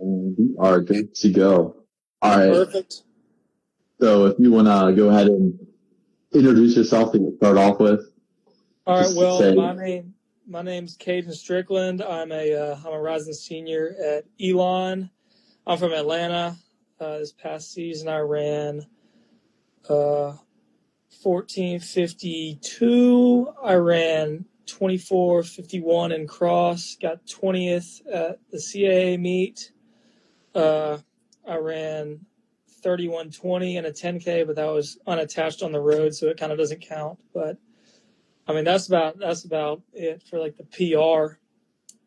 And we are good to go. All right. Perfect. So if you want to go ahead and introduce yourself to start off with. All right. Well, my name's Caden Strickland. I'm a rising senior at Elon. I'm from Atlanta. This past season, I ran 14:52. I ran 24:51 in cross. Got 20th at the CAA meet. I ran 31:20 in a 10K, but that was unattached on the road, so it kind of doesn't count. But I mean, that's about it for like the PR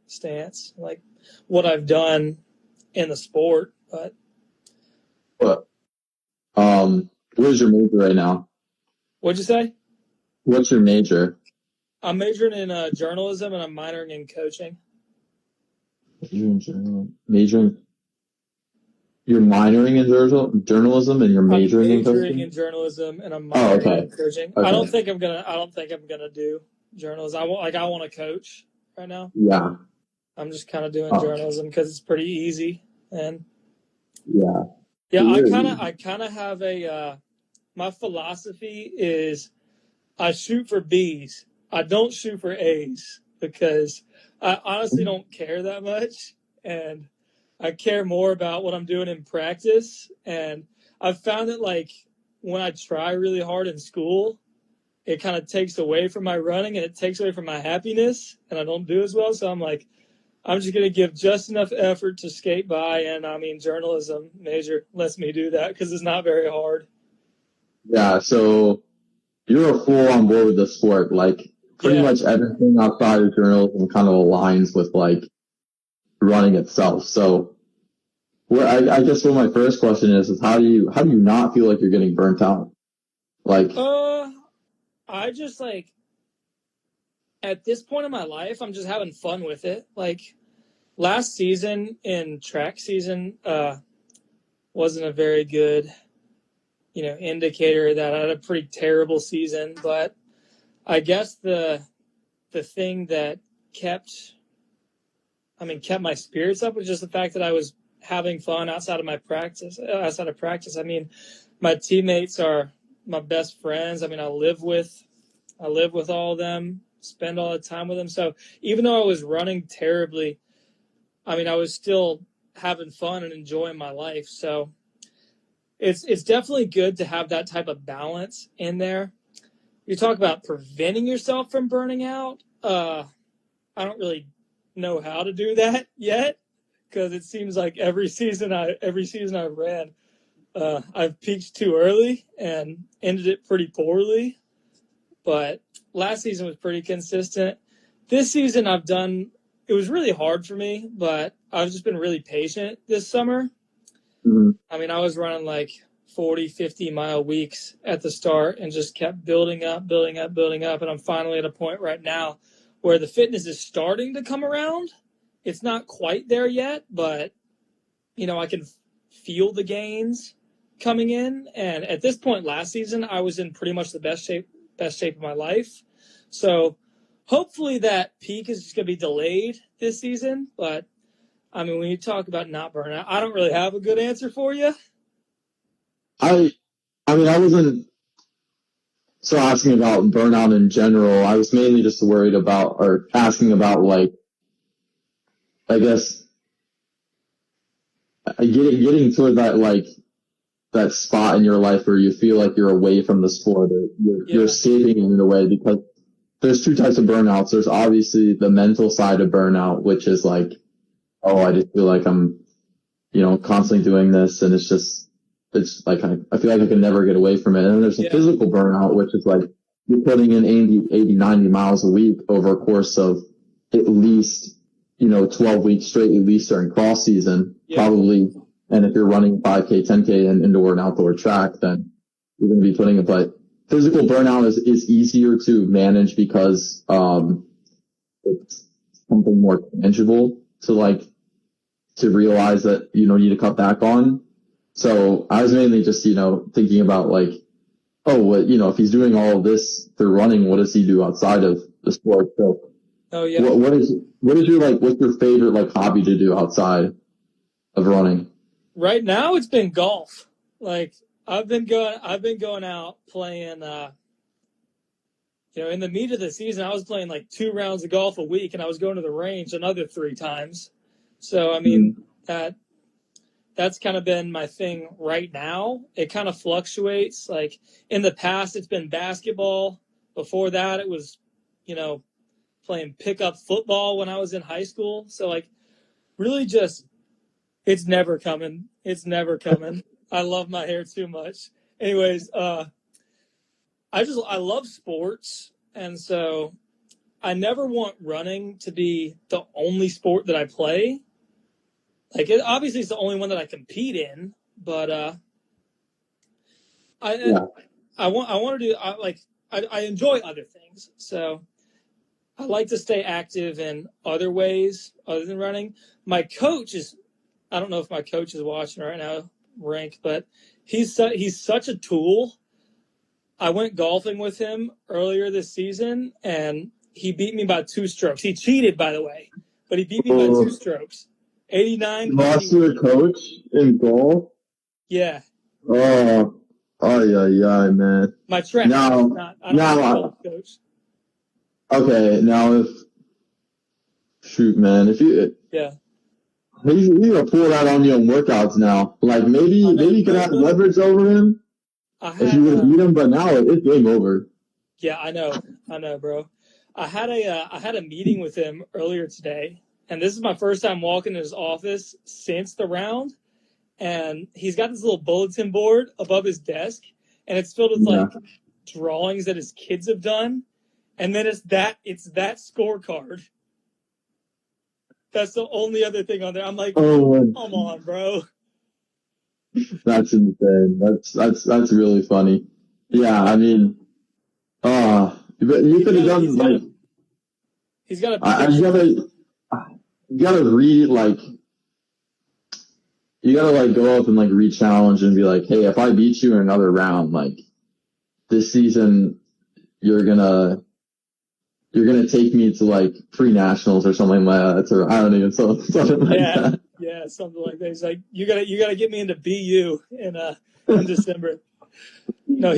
stance, like what I've done in the sport. But where's your major right now? What'd you say? What's your major? I'm majoring in journalism and I'm minoring in coaching. You're minoring in journalism and you're majoring in coaching? I'm majoring in journalism and I'm minoring in coaching. Okay. I don't think I'm gonna do journalism. I want to coach right now. Yeah. I'm just kind of doing journalism because it's pretty easy. And yeah. I kind of have my philosophy is I shoot for B's. I don't shoot for A's because I honestly don't care that much, and I care more about what I'm doing in practice. And I've found that like when I try really hard in school, it kind of takes away from my running and it takes away from my happiness, and I don't do as well. So I'm like, I'm just going to give just enough effort to skate by. And I mean, journalism major lets me do that because it's not very hard. Yeah. So you're a full on board with the sport. Like pretty much everything outside of journalism kind of aligns with like running itself. So I guess what my first question is how do you not feel like you're getting burnt out? Like, I just like, at this point in my life, I'm just having fun with it. Like last season in track season, wasn't a very good, indicator that I had a pretty terrible season. But I guess the thing that kept my spirits up was just the fact that I was having fun outside of practice. I mean, my teammates are my best friends. I mean, I live with all of them, spend all the time with them. So even though I was running terribly, I mean, I was still having fun and enjoying my life. So it's definitely good to have that type of balance in there. You talk about preventing yourself from burning out. I don't really know how to do that yet because it seems like every season I've ran, I've peaked too early and ended it pretty poorly. But last season was pretty consistent. This season it was really hard for me, but I've just been really patient this summer. Mm-hmm. I mean, I was running like 40, 50-mile weeks at the start and just kept building up. And I'm finally at a point right now where the fitness is starting to come around. It's not quite there yet, but, I can feel the gains coming in. And at this point last season, I was in pretty much the best shape of my life. So hopefully that peak is just going to be delayed this season. But I mean, when you talk about not burning out, I don't really have a good answer for you. I mean, I wasn't so asking about burnout in general. I was mainly just worried about or asking about like, I guess, getting toward that like that spot in your life where you feel like you're away from the sport or you're escaping in a way, because there's two types of burnouts. There's obviously the mental side of burnout, which is like, oh, I just feel like I'm, constantly doing this and it's like, I feel like I can never get away from it. And then there's a physical burnout, which is like you're putting in 80, 90 miles a week over a course of at least, 12 weeks straight, at least during cross season, probably. And if you're running 5K, 10K in indoor and outdoor track, then you're going to be putting it. But physical burnout is easier to manage because, it's something more tangible to realize that, need to cut back on. So I was mainly just, thinking about like, if he's doing all of this through running, what does he do outside of the sport? So, oh yeah. What's your favorite like hobby to do outside? of running? Right now, it's been golf. Like I've been going out playing. In the meat of the season, I was playing like 2 rounds of golf a week, and I was going to the range another 3 times. So I mean that's kind of been my thing right now. It kind of fluctuates. Like in the past, it's been basketball. Before that, it was, playing pickup football when I was in high school. So like really just, it's never coming. It's never coming. I love my hair too much. Anyways, I love sports. And so I never want running to be the only sport that I play. Like obviously it's the only one that I compete in, but I want to do I enjoy other things. So I like to stay active in other ways other than running. My coach is, I don't know if my coach is watching right now, Rank, but he's such a tool. I went golfing with him earlier this season, and he beat me by 2 strokes. He cheated, by the way, but he beat me by 2 strokes. 89. You lost to a coach in golf? Yeah. Oh, yeah, man. My track. I don't have a coach. Okay, now if you he's gonna pull that on you in workouts now. Like maybe you could have leverage over him if you would beat him, but now it's game over. Yeah, I know, bro. I had a meeting with him earlier today, and this is my first time walking in his office since the round. And he's got this little bulletin board above his desk, and it's filled with like drawings that his kids have done. And then it's that scorecard. That's the only other thing on there. I'm like, come on, bro. That's insane. That's really funny. Yeah, I mean, you could have done like. He's got a. You gotta read like. You gotta like go up and like re-challenge and be like, hey, if I beat you in another round, like this season, you're gonna take me to like pre-nationals or something like that. Or I don't even something like that. Yeah, something like that. He's like, you gotta get me into BU in December. No,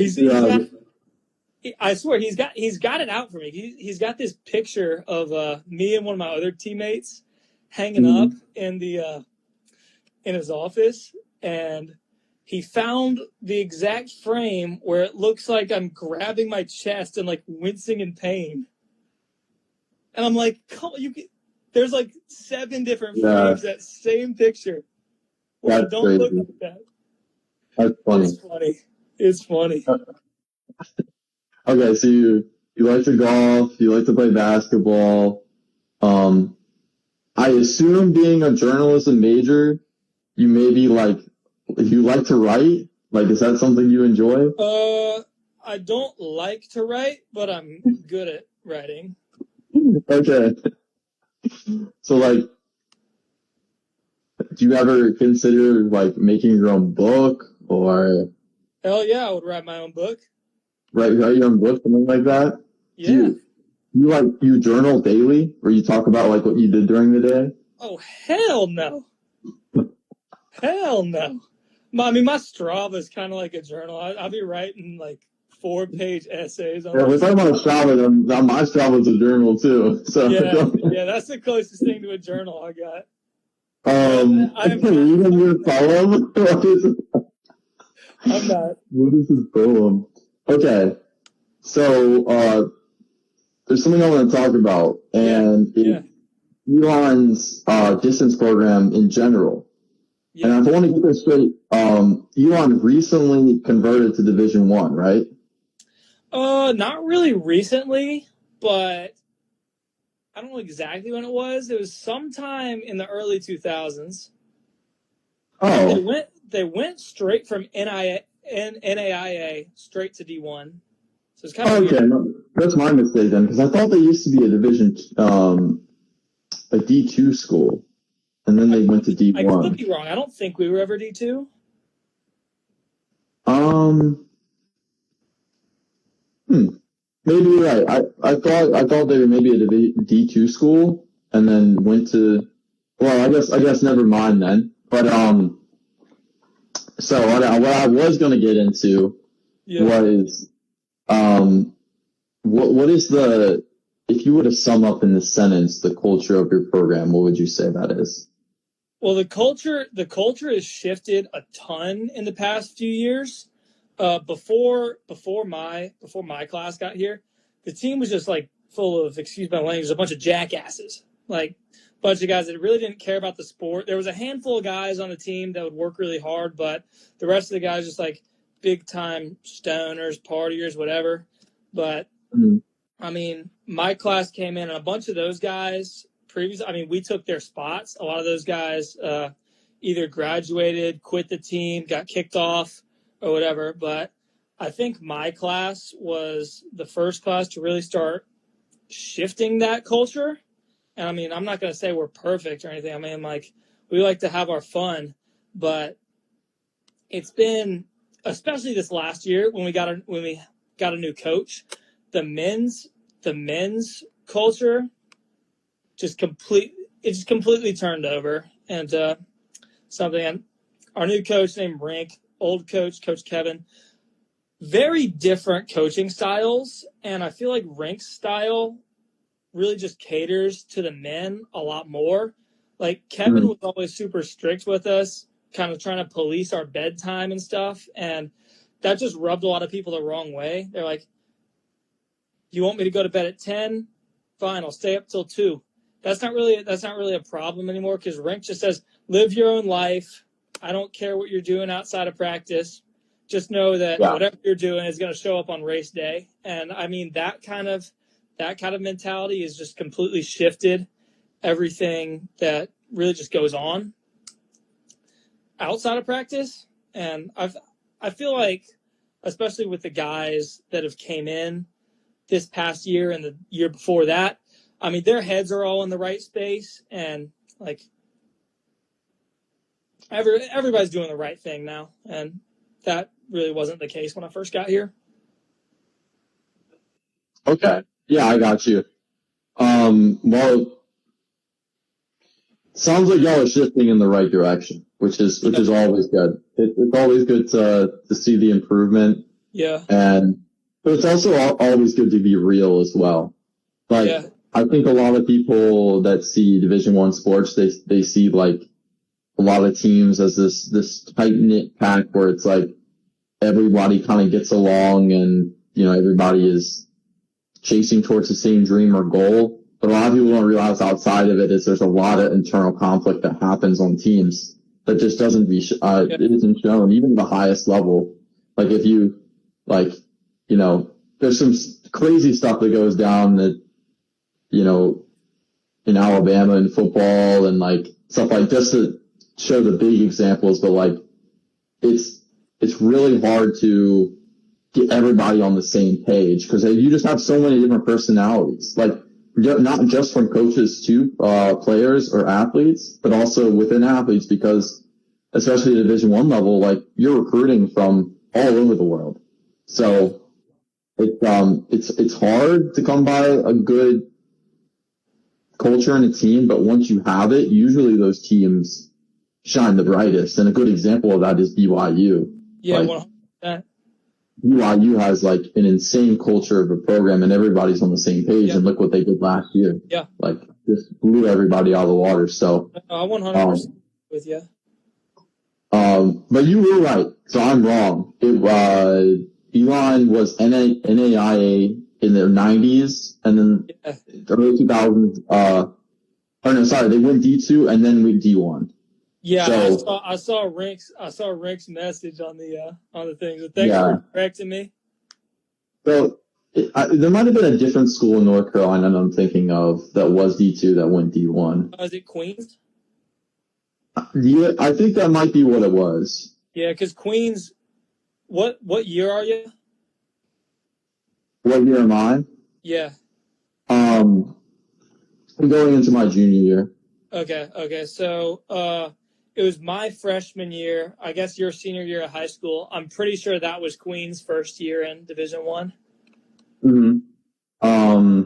I swear he's got it out for me. He's got this picture of me and one of my other teammates hanging up in the in his office, and he found the exact frame where it looks like I'm grabbing my chest and like wincing in pain. And I'm like, there's like 7 different frames, that same picture. Where I don't look like that. That's funny. It's funny. Okay, so you like to golf, you like to play basketball. I assume being a journalism major, you maybe like, if you like to write, like, is that something you enjoy? I don't like to write, but I'm good at writing. Okay. So, like, do you ever consider, like, making your own book, or? Hell yeah, I would write my own book. Write your own book, something like that? Yeah. You journal daily, or you talk about, like, what you did during the day? Oh, hell no. Hell no. I mean, my Strava is kind of like a journal. I'll be writing, like, 4-page essays. We're talking about Strava. My Strava's a journal, too. So yeah, that's the closest thing to a journal I got. I'm reading your poem? I'm not. What is this poem? Okay. So, there's something I want to talk about, and Elon's distance program in general. Yeah. And I want to get this straight. Elon recently converted to Division I, right? Not really recently, but I don't know exactly when it was. It was sometime in the early 2000s. Oh. They went straight from NAIA straight to D1. So it's kind of weird. No, that's my mistake then, because I thought they used to be a Division, a D2 school, and then they went to D1. I could be wrong. I don't think we were ever D2. Maybe you're right. I thought they were maybe a D2 school, and then went to. Well, I guess never mind then. But so what I was going to get into was what is if you were to sum up in this sentence the culture of your program, what would you say that is? Well, the culture has shifted a ton in the past few years. Before my class got here, the team was just like full of, excuse my language, a bunch of jackasses. Like a bunch of guys that really didn't care about the sport. There was a handful of guys on the team that would work really hard, but the rest of the guys just like big time stoners, partiers, whatever. But I mean, my class came in and a bunch of those guys we took their spots. A lot of those guys either graduated, quit the team, got kicked off, or whatever. But I think my class was the first class to really start shifting that culture. And I mean, I'm not going to say we're perfect or anything. I mean, like, we like to have our fun, but it's been, especially this last year when we got a new coach, the men's culture just completely turned over. And our new coach named Rink, old coach Caden, very different coaching styles. And I feel like Rink's style really just caters to the men a lot more. Like Caden was always super strict with us, kind of trying to police our bedtime and stuff. And that just rubbed a lot of people the wrong way. They're like, you want me to go to bed at 10? Fine, I'll stay up till 2. That's not really a problem anymore because Rink just says, live your own life. I don't care what you're doing outside of practice. Just know that whatever you're doing is going to show up on race day. And I mean, that kind of mentality is just completely shifted everything that really just goes on outside of practice. And I feel like, especially with the guys that have came in this past year and the year before that, I mean, their heads are all in the right space, and like everybody's doing the right thing now, and that really wasn't the case when I first got here. Okay, yeah, I got you. Well, sounds like y'all are shifting in the right direction, which is always good. It's always good to see the improvement. Yeah, but it's also always good to be real as well. Like. Yeah. I think a lot of people that see Division I sports, they see like a lot of teams as this tight knit pack where it's like everybody kind of gets along and, you know, everybody is chasing towards the same dream or goal. But a lot of people don't realize outside of it is there's a lot of internal conflict that happens on teams that just it isn't shown even the highest level. Like if you like, you know, there's some crazy stuff that goes down that, you know, in Alabama in football and like stuff like just to show the big examples, but like it's really hard to get everybody on the same page because you just have so many different personalities, like not just from coaches to players or athletes, but also within athletes because especially at Division I level, like you're recruiting from all over the world. So it's hard to come by a good culture in a team, but once you have it, usually those teams shine the brightest. And a good example of that is BYU. Yeah, like, 100%. BYU has like an insane culture of a program and everybody's on the same page. And look what they did last year. Yeah. Like just blew everybody out of the water. So I 100% with you. But you were right. So I'm wrong. Elon was NAIA in their 90s, and then early 2000s. They went D2 and then went D1. Yeah, so, I saw Rink's message on the thing. So thanks for correcting me. So there might have been a different school in North Carolina I'm thinking of that was D2 that went D1. Is it Queens? Yeah, I think that might be what it was. Yeah, because Queens. What year are you? What year am I? Yeah. I'm going into my junior year. Okay. So, it was my freshman year. I guess your senior year of high school. I'm pretty sure that was Queen's first year in Division I. Mm-hmm.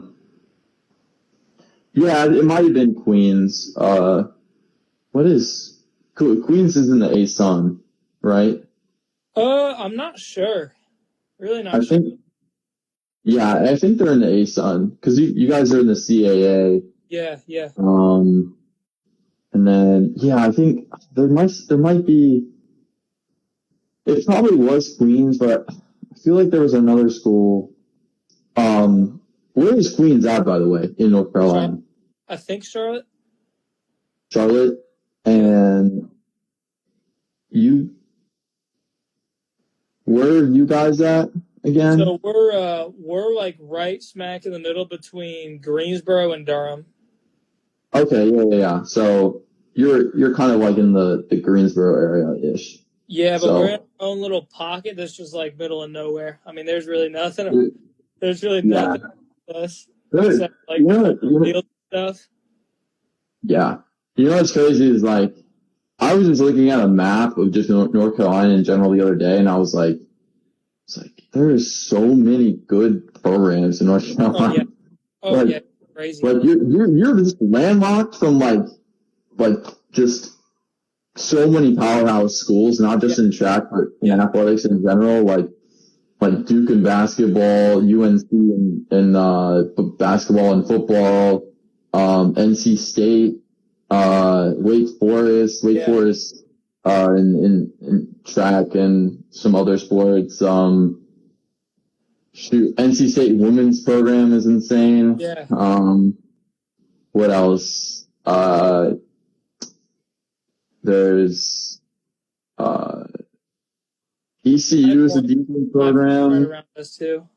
Yeah, it might have been Queens. What is Queens is in the A-Sun, right? I'm not sure. Really not I sure. think, yeah, I think they're in the A-Sun because you guys are in the CAA. Yeah. And then, yeah, I think there might be, it probably was Queens, but I feel like there was another school. Where is Queens at, by the way, in North Carolina? I think Charlotte. Charlotte. And where are you guys at again? So we're like right smack in the middle between Greensboro and Durham. Okay, yeah. So you're kind of like in the Greensboro area-ish. Yeah, but we're in our own little pocket that's just like middle of nowhere. I mean, there's really nothing. There's really nothing else except like field stuff. Yeah. You know what's crazy is like I was just looking at a map of just North Carolina in general the other day, and I was like, there is so many good programs in North Carolina. Yeah, crazy. Like you're just landlocked from like just so many powerhouse schools, not just in track, but in athletics in general, like Duke in basketball, UNC in basketball and football, NC State, Wake Forest, in track and some other sports. NC State women's program is insane. Yeah. What else? There's ECU is a decent program. Right around us too.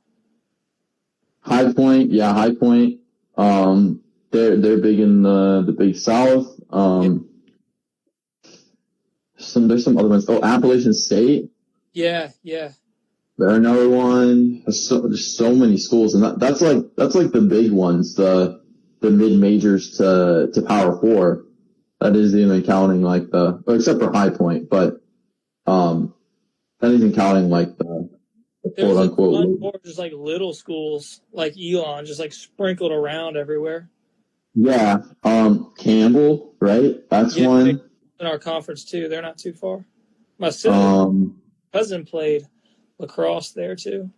High Point. They're big in the Big South. There's some other ones. Oh, Appalachian State. Yeah. They're another one. There's so many schools, and that's like the big ones, the mid majors to Power 4. That isn't even counting like except for High Point, but that isn't counting like the quote unquote. More just like little schools like Elon, just like sprinkled around everywhere. Yeah, Campbell, right? That's one. In our conference too. They're not too far. My cousin played lacrosse there too.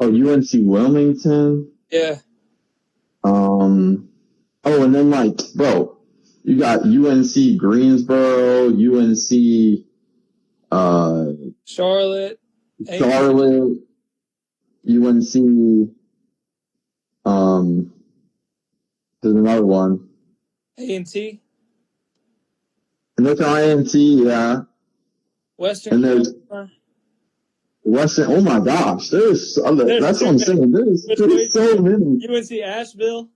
Oh, UNC Wilmington. Yeah. Oh, and then like, bro, you got UNC Greensboro, UNC, Charlotte, UNC, there's another one. A&T. North INT, yeah. Western. And there's Western. Oh my gosh, that's what I'm saying. There's so many. UNC Asheville.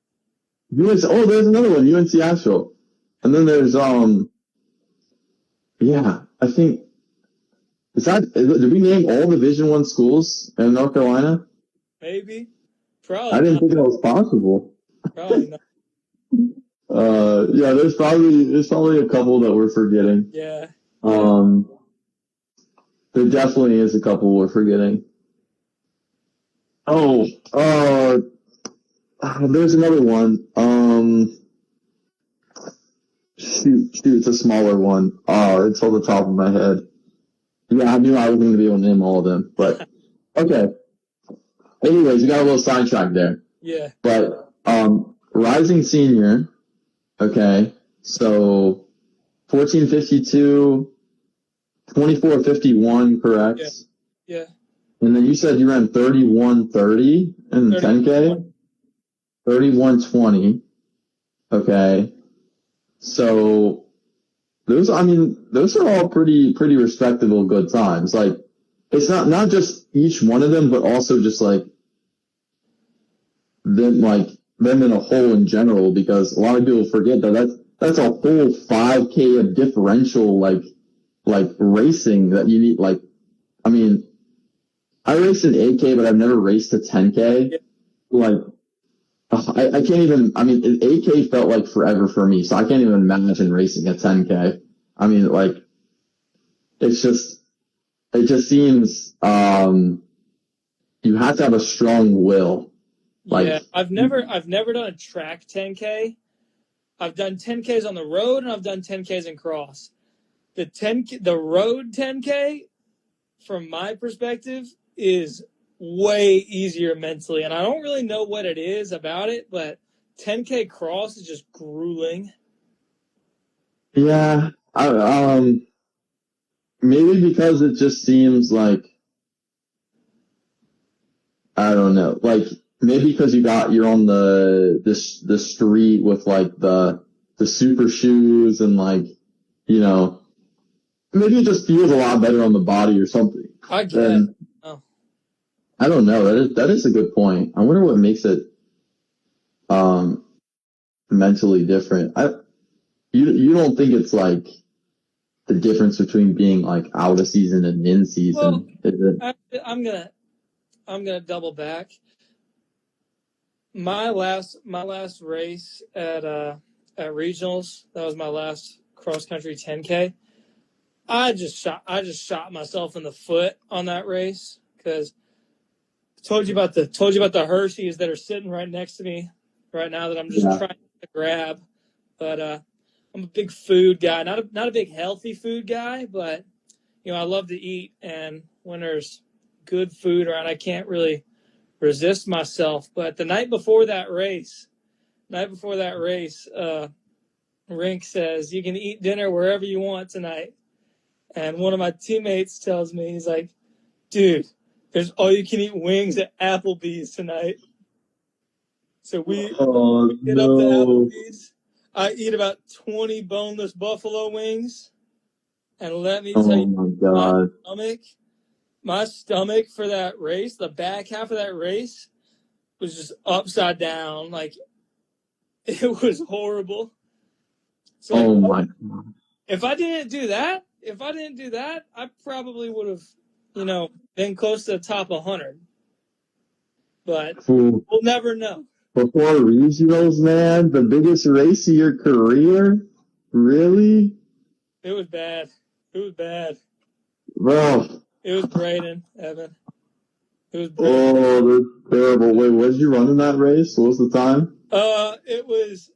There's another one, UNC Asheville. And then there's I think did we name all Division I schools in North Carolina? Maybe. Probably. I didn't think that was possible. Probably not. There's probably a couple that we're forgetting. Yeah. There definitely is a couple we're forgetting. There's another one. It's a smaller one. It's on the top of my head. Yeah, I knew I wasn't going to be able to name all of them, but okay. Anyways, we got a little sidetrack there. Yeah. But, Rising Senior, okay, so 1452, 2451, correct? Yeah. And then you said you ran 31:30 in the 10K? 31:20. Okay. So those are all pretty respectable good times. Like, it's not just each one of them, but also just like them in a whole in general, because a lot of people forget that's a whole 5K of differential, like racing that you need. Like, I mean, I raced an 8K, but I've never raced a 10K. Yeah. Like, I can't even, I mean, an 8K felt like forever for me, so I can't even imagine racing a 10K. I mean, like, it just seems, you have to have a strong will. Like, yeah, I've never done a track 10K. I've done 10Ks on the road and I've done 10Ks in cross. The road 10K, from my perspective, is way easier mentally, and I don't really know what it is about it, but 10K cross is just grueling. Yeah, maybe because it just seems like, I don't know, like maybe because you're on the street with like the super shoes and like, you know, maybe it just feels a lot better on the body or something. I guess. I don't know. That is a good point. I wonder what makes it mentally different. You don't think it's like the difference between being like out of season and in season, is it? I'm gonna double back. My last race at regionals, that was my last cross country 10K. I just shot myself in the foot on that race because told you about the Hershey's that are sitting right next to me right now that I'm just trying to grab. But I'm a big food guy, not a big healthy food guy, but I love to eat, and when there's good food around, I can't really resist myself. But the night before that race, Rink says you can eat dinner wherever you want tonight. And one of my teammates tells me, he's like, dude, there's all-you-can-eat wings at Applebee's tonight. So we get up to Applebee's. I eat about 20 boneless buffalo wings. And let me tell you, my stomach for that race, the back half of that race, was just upside down. Like, it was horrible. So my God. If I didn't do that, I probably would have, been close to the top 100. But we'll never know. Before regionals, man, the biggest race of your career? Really? It was bad. Bro. It was Braden, Evan. It was Braden. Oh, that's terrible. Wait, what did you run in that race? What was the time? It was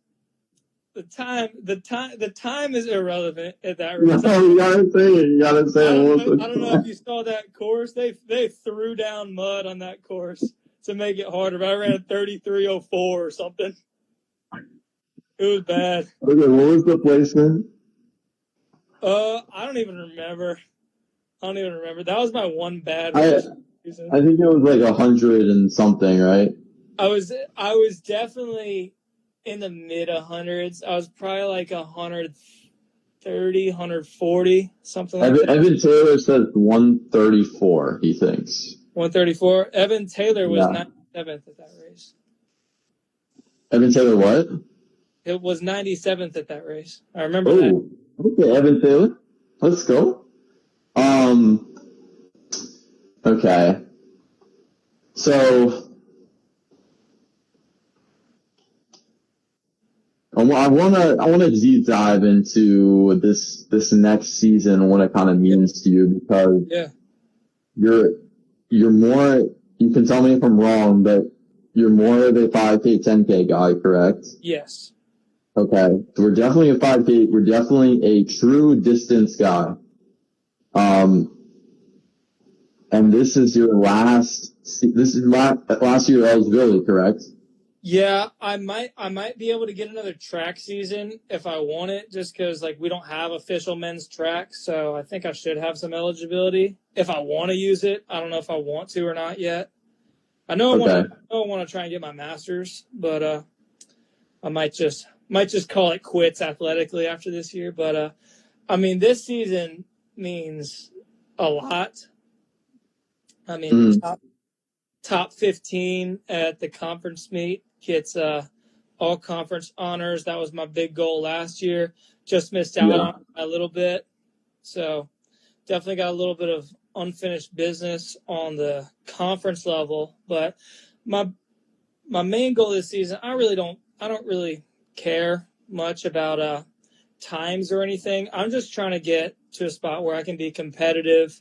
the time. The time is irrelevant at that race. No, you gotta say it. I don't know if you saw that course. They threw down mud on that course to make it harder. But I ran a 33:04 or something. It was bad. Okay, what was the placement? I don't even remember. That was my one bad race. I think it was like 100 and something, right? I was definitely in the mid 100s. I was probably like 130, 140, something like that. Evan Taylor says 134, he thinks. 134? Evan Taylor was 97th at that race. Evan Taylor what? It was 97th at that race. I remember that. Okay, Evan Taylor. Let's go. Okay. So I wanna deep dive into this next season and what it kind of means to you, because you're more, you can tell me if I'm wrong, but you're more of a 5K, 10K guy, correct? Yes. Okay. So we're definitely a 5K. We're definitely a true distance guy. And this is your last year eligibility, correct? Yeah, I might be able to get another track season if I want it, just because like we don't have official men's track, so I think I should have some eligibility if I want to use it. I don't know if I want to or not yet. I know I want to try and get my master's, but I might just call it quits athletically after this year. But I mean, this season means a lot. I mean, top 15 at the conference meet gets all conference honors. That was my big goal last year. Just missed out on it a little bit. So definitely got a little bit of unfinished business on the conference level. But my main goal this season, I don't really care much about times or anything. I'm just trying to get to a spot where I can be competitive,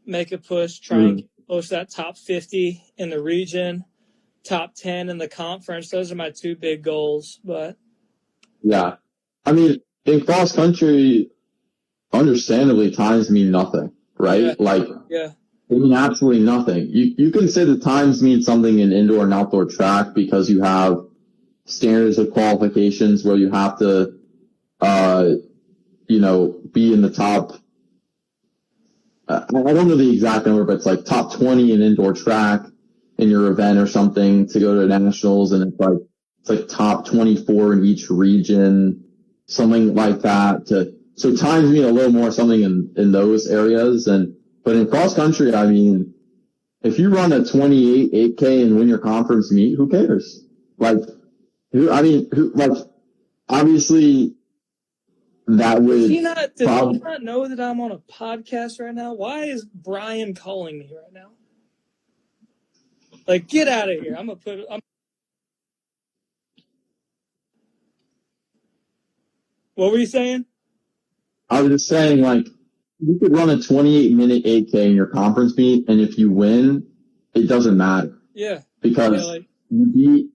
make a push, try and get close to that top 50 in the region, top 10 in the conference. Those are my two big goals. But Yeah. I mean, in cross country, understandably, times mean nothing, right? Yeah. Like, Yeah. they mean absolutely nothing. You can say the times mean something in indoor and outdoor track because you have standards of qualifications where you have to, be in the top. I don't know the exact number, but it's like top 20 in indoor track in your event or something to go to nationals, and it's like top 24 in each region, something like that. So times mean a little more something in those areas, but in cross country, I mean, if you run a 28 8K and win your conference meet, who cares? Like, obviously that Does would he probably. not know that I'm on a podcast right now? Why is Brian calling me right now? Like, get out of here. What were you saying? I was just saying, like, you could run a 28-minute 8K in your conference meet, and if you win, it doesn't matter. Yeah. Because you beat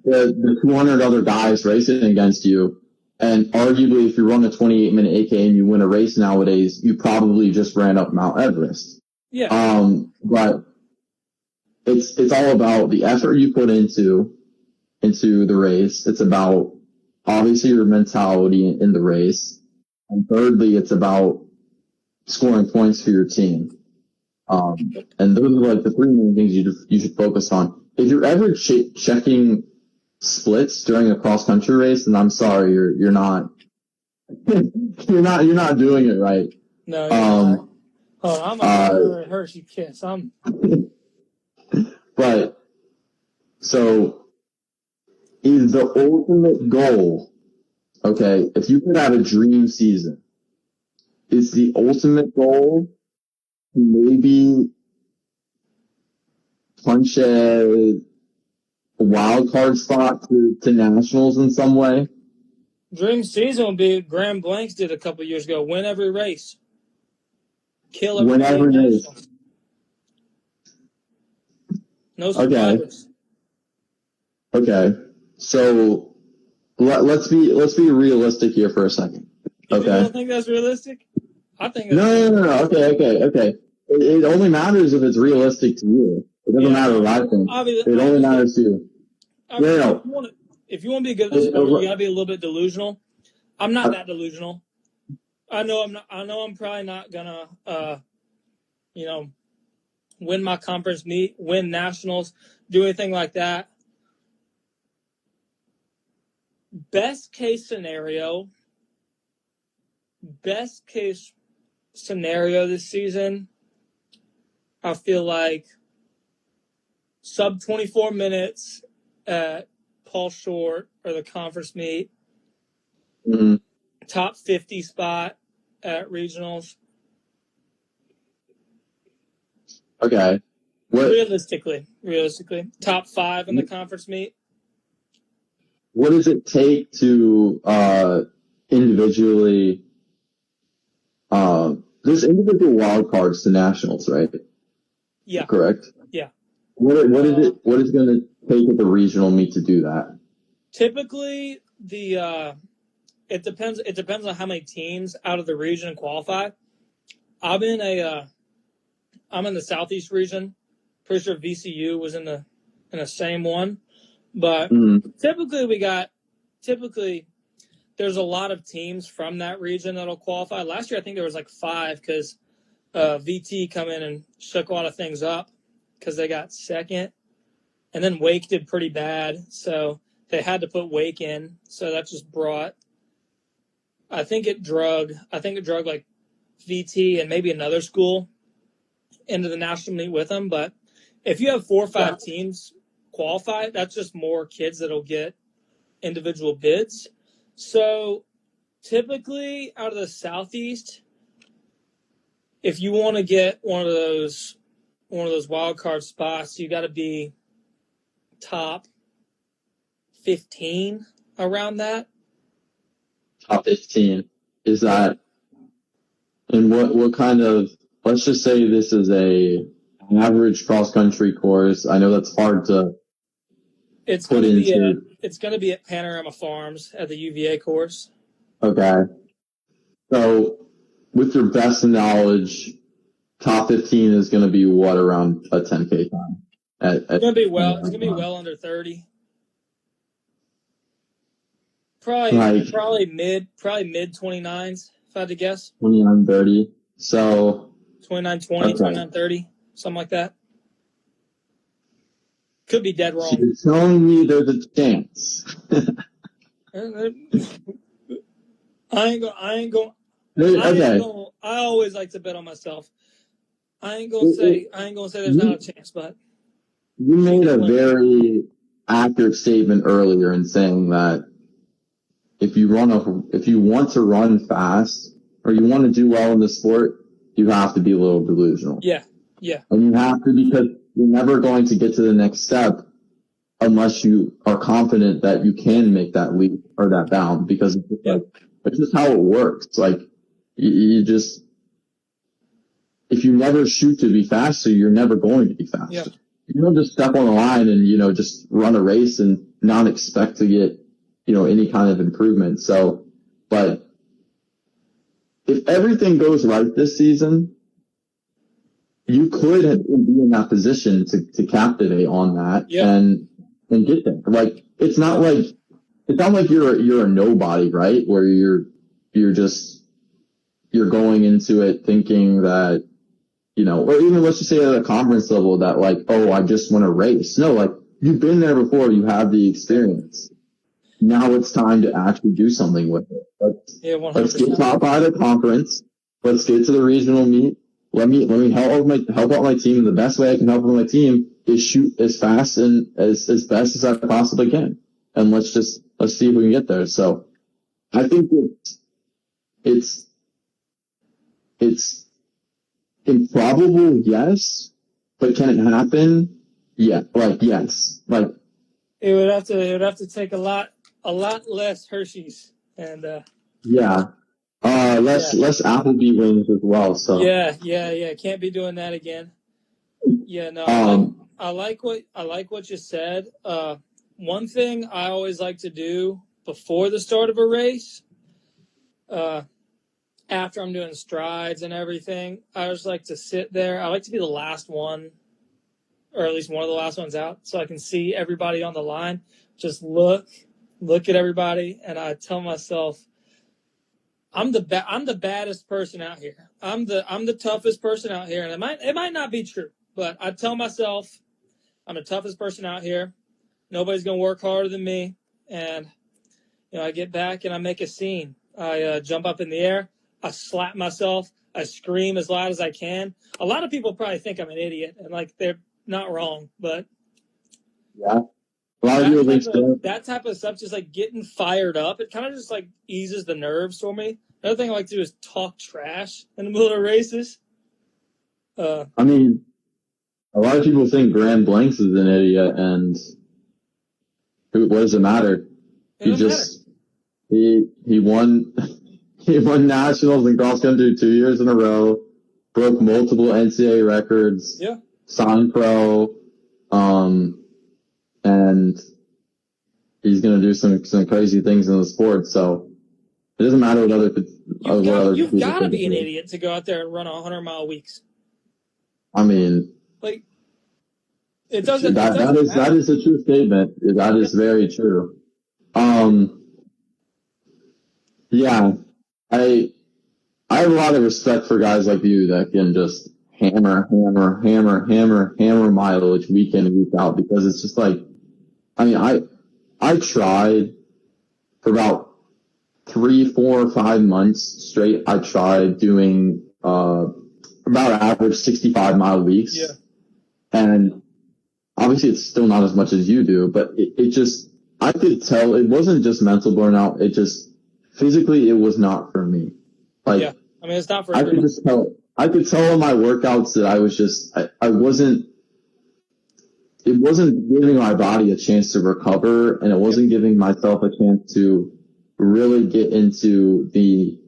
the 200 other guys racing against you, and arguably if you run a 28-minute 8K and you win a race nowadays, you probably just ran up Mount Everest. Yeah. But it's all about the effort you put into the race. It's about obviously your mentality in the race. And thirdly, it's about scoring points for your team. And those are like the three main things you should focus on. If you're ever checking splits during a cross country race, then I'm sorry, you're not you're not doing it right. No, you're not. Oh, I'm a Hershey Kiss. But so is the ultimate goal, okay, if you could have a dream season, is the ultimate goal to maybe punch a wild card spot to nationals in some way? Dream season would be Graham Blanks did a couple years ago. Win every race. Kill everybody in nationals. No survivors. Okay. So let's be realistic here for a second. You don't think that's realistic? I think that's No. Okay. It only matters if it's realistic to you. It doesn't matter what I think. It only matters to you. If you want to be good at this sport, you gotta be a little bit delusional. I'm not that delusional. I know I'm probably not gonna win my conference meet, win nationals, do anything like that. Best case scenario this season, I feel like sub 24 minutes at Paul Short or the conference meet. Mm-hmm. Top 50 spot at regionals. Okay. Realistically, top 5 in the conference meet. What does it take to individually? There's individual wild cards to nationals, right? Yeah. Correct. Yeah. What is it going to take at the regional meet to do that? Typically, it depends on how many teams out of the region qualify. I'm in the Southeast region. Pretty sure VCU was in the same one, but typically there's a lot of teams from that region that'll qualify. Last year I think there was like 5 because VT come in and shook a lot of things up because they got second, and then Wake did pretty bad, so they had to put Wake in. So that just brought. I think it drug like VT and maybe another school into the national meet with them. But if you have 4 or 5 teams qualify, that's just more kids that'll get individual bids. So typically out of the Southeast, if you want to get one of those wild card spots, you got to be top 15 around that. Top 15 is that, and what kind of? Let's just say this is an average cross country course. I know that's hard to It's put into. It's gonna be at Panorama Farms at the UVA course. Okay. So, with your best knowledge, top 15 is going to be what around a 10K time? It's gonna be well under 30. Probably mid 29s if I had to guess. 29, 30. So 29, 20, okay. 29, 30, something like that. Could be dead wrong. So you're telling me there's a chance. I ain't going. I always like to bet on myself. I ain't gonna say there's not a chance, but you made a very accurate statement earlier in saying that if you want to run fast or you want to do well in the sport, you have to be a little delusional. Yeah. And you have to, because you're never going to get to the next step unless you are confident that you can make that leap or that bound, because it's just how it works. Like, you just, if you never shoot to be faster, you're never going to be faster. Yeah. You don't just step on the line and, just run a race and not expect to get, any kind of improvement. So, but if everything goes right this season, you could be in that position to captivate on that and get there. Like, it's not like you're a nobody, right? Where you're going into it thinking that, or even let's just say at a conference level that like, oh, I just want to race. No, like, you've been there before. You have the experience. Now it's time to actually do something with it. Let's get top out of the conference. Let's get to the regional meet. Let me help out my team. The best way I can help out my team is shoot as fast and as best as I possibly can. And let's see if we can get there. So I think it's improbable, yes, but can it happen? Yeah, yes. Like, it would have to take a lot less Hershey's and less Applebee wings as well. So yeah, can't be doing that again. Yeah, no. I like what you said. One thing I always like to do before the start of a race, after I'm doing strides and everything, I just like to sit there. I like to be the last one, or at least one of the last ones out, so I can see everybody on the line. Just look at everybody, and I tell myself, I'm the baddest person out here. I'm the toughest person out here, and it might not be true, but I tell myself I'm the toughest person out here. Nobody's gonna work harder than me, and I get back and I make a scene. I jump up in the air, I slap myself, I scream as loud as I can. A lot of people probably think I'm an idiot, and like they're not wrong, but yeah. A lot of people think so. That type of stuff, just like getting fired up, it kind of just like eases the nerves for me. Another thing I like to do is talk trash in the middle of races. I mean, a lot of people think Graham Blanks is an idiot, and what does it matter? He won nationals in cross country 2 years in a row, broke multiple NCAA records, signed pro, and he's going to do some crazy things in the sport. So it doesn't matter what other people. You've got to be an idiot to go out there and run 100-mile weeks. I mean, like, it doesn't. That is a true statement. That is very true. Yeah, I have a lot of respect for guys like you that can just hammer mileage week in and week out, because it's just like, I mean, I tried for about 3, 4, 5 months straight. I tried doing, about average 65-mile weeks. Yeah. And obviously it's still not as much as you do, but it just, I could tell it wasn't just mental burnout. It just, physically, it was not for me. Like, yeah. I mean, it's not for everyone. I could tell in my workouts that I was just, it wasn't giving my body a chance to recover, and it wasn't giving myself a chance to really get into the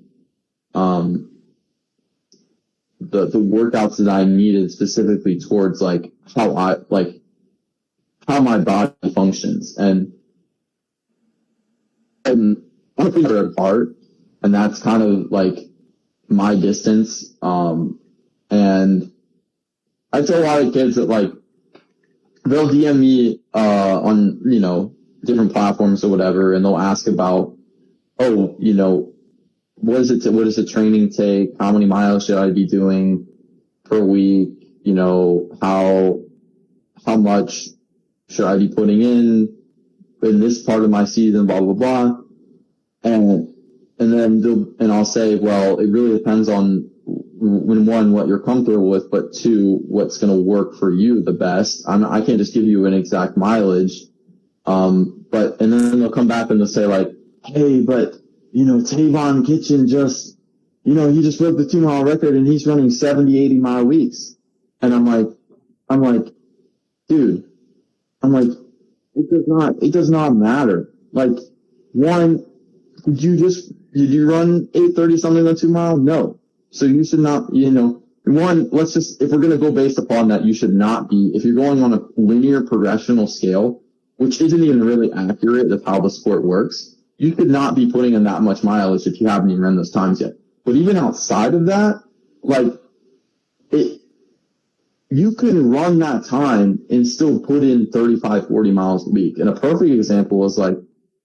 workouts that I needed specifically towards like how my body functions. And and up in their apart, and that's kind of like my distance. And I tell a lot of kids that like they'll DM me on different platforms or whatever, and they'll ask about, oh, what does the training take? How many miles should I be doing per week? How much should I be putting in this part of my season? Blah blah blah. And then I'll say, well, it really depends on one, what you're comfortable with, but two, what's going to work for you the best. I can't just give you an exact mileage. And then they'll come back and they'll say like, hey, but Tavon Kitchen just, he just broke the 2-mile record and he's running 70, 80-mile weeks. And I'm like, dude, it does not matter. Like, one, did you run 8:30 something on 2-mile? No. So you should not, one, if we're going to go based upon that, you should not be, if you're going on a linear progressional scale, which isn't even really accurate of how the sport works, you could not be putting in that much mileage if you haven't even run those times yet. But even outside of that, like, you can run that time and still put in 35, 40 miles a week. And a perfect example is like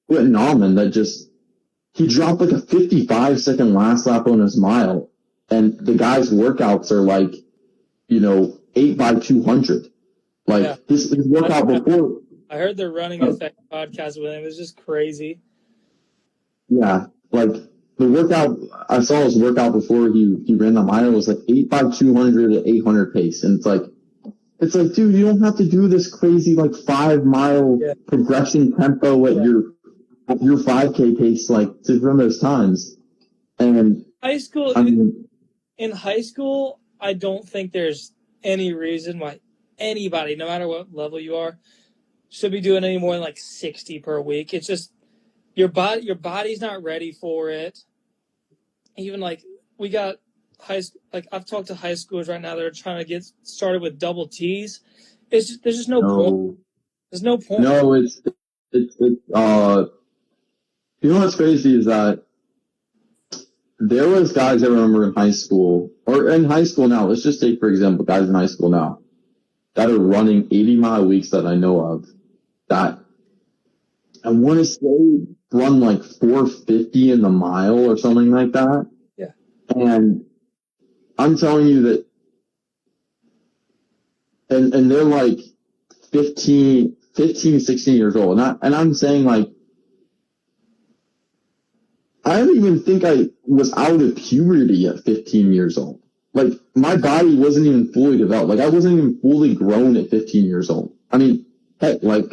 Quentin Allman he dropped like a 55-second last lap on his mile. And the guy's workouts are like, 8 by 200. Like his workout before. I heard the Running Effect podcast with him. It was just crazy. Yeah. Like the workout, I saw his workout before he ran the mile was like 8 by 200 at 800 pace. And it's like, dude, you don't have to do this crazy like 5-mile progression tempo at your 5K pace, like to run those times. And in high school, I don't think there's any reason why anybody, no matter what level you are, should be doing any more than like 60 per week. It's just your body's not ready for it. Even like we got I've talked to high schoolers right now that are trying to get started with double T's. There's just no point. There's no point. No, it's what's crazy is that there was guys I remember in high school, or in high school now, let's just take, for example, guys in high school now that are running 80-mile weeks that I know of that I want to say run like 450 in the mile or something like that. Yeah. And I'm telling you that, and they're like 15, 16 years old. And I'm saying like, I don't even think I was out of puberty at 15 years old. Like, my body wasn't even fully developed. Like, I wasn't even fully grown at 15 years old. I mean, heck, like,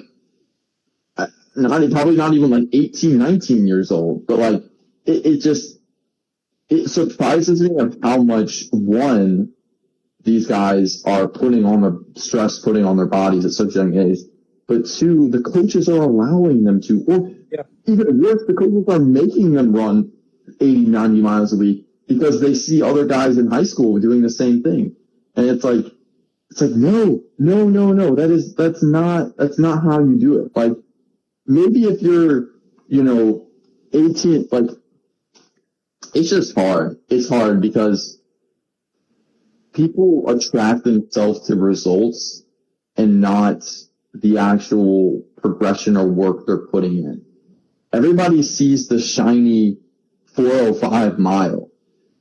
probably not even like 18, 19 years old. But like, it surprises me of how much, one, these guys are putting on their bodies at such a young age. But two, the coaches are allowing them to, or even worse, the coaches are making them run 80, 90 miles a week because they see other guys in high school doing the same thing. And it's like, no. That's not how you do it. Like, maybe if you're, 18, like, it's just hard. It's hard because people attract themselves to results and not the actual progression or work they're putting in. Everybody sees the shiny 405 mile,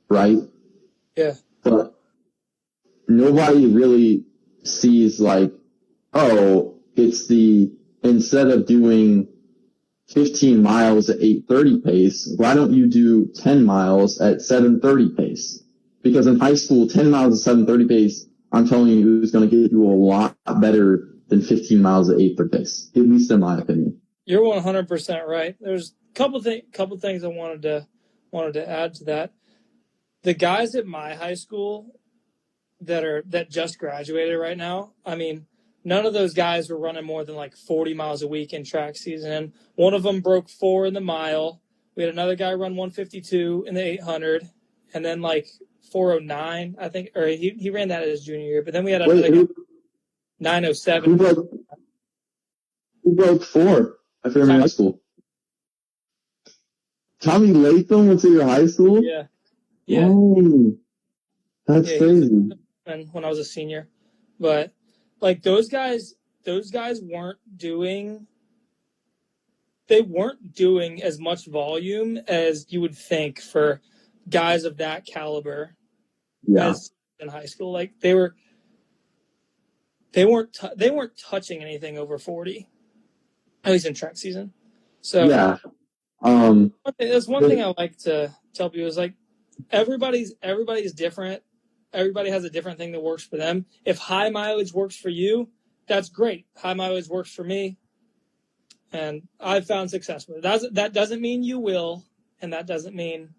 right? Yeah. But nobody really sees like, oh, instead of doing 15 miles at 8:30 pace, why don't you do 10 miles at 7:30 pace? Because in high school, 10 miles at 7:30 pace, I'm telling you, is going to get you a lot better than 15 miles at 8:30 pace, at least in my opinion. You're 100% right. There's a couple things I wanted to add to that. The guys at my high school that just graduated right now, I mean, none of those guys were running more than like 40 miles a week in track season. One of them broke 4 in the mile. We had another guy run 152 in the 800, and then like 409, I think, or he ran that his junior year. But then we had another guy, 907. Who broke 4 after high school? Tommy Latham went to your high school? Yeah. Yeah. Oh, that's crazy. When I was a senior. But like those guys weren't doing as much volume as you would think for guys of that caliber as in high school. Like they weren't touching anything over 40, at least in track season. So yeah. That's one thing I like to tell people is like everybody's different. Everybody has a different thing that works for them. If high mileage works for you, that's great. High mileage works for me, and I've found success with it. That doesn't mean you will, and that doesn't mean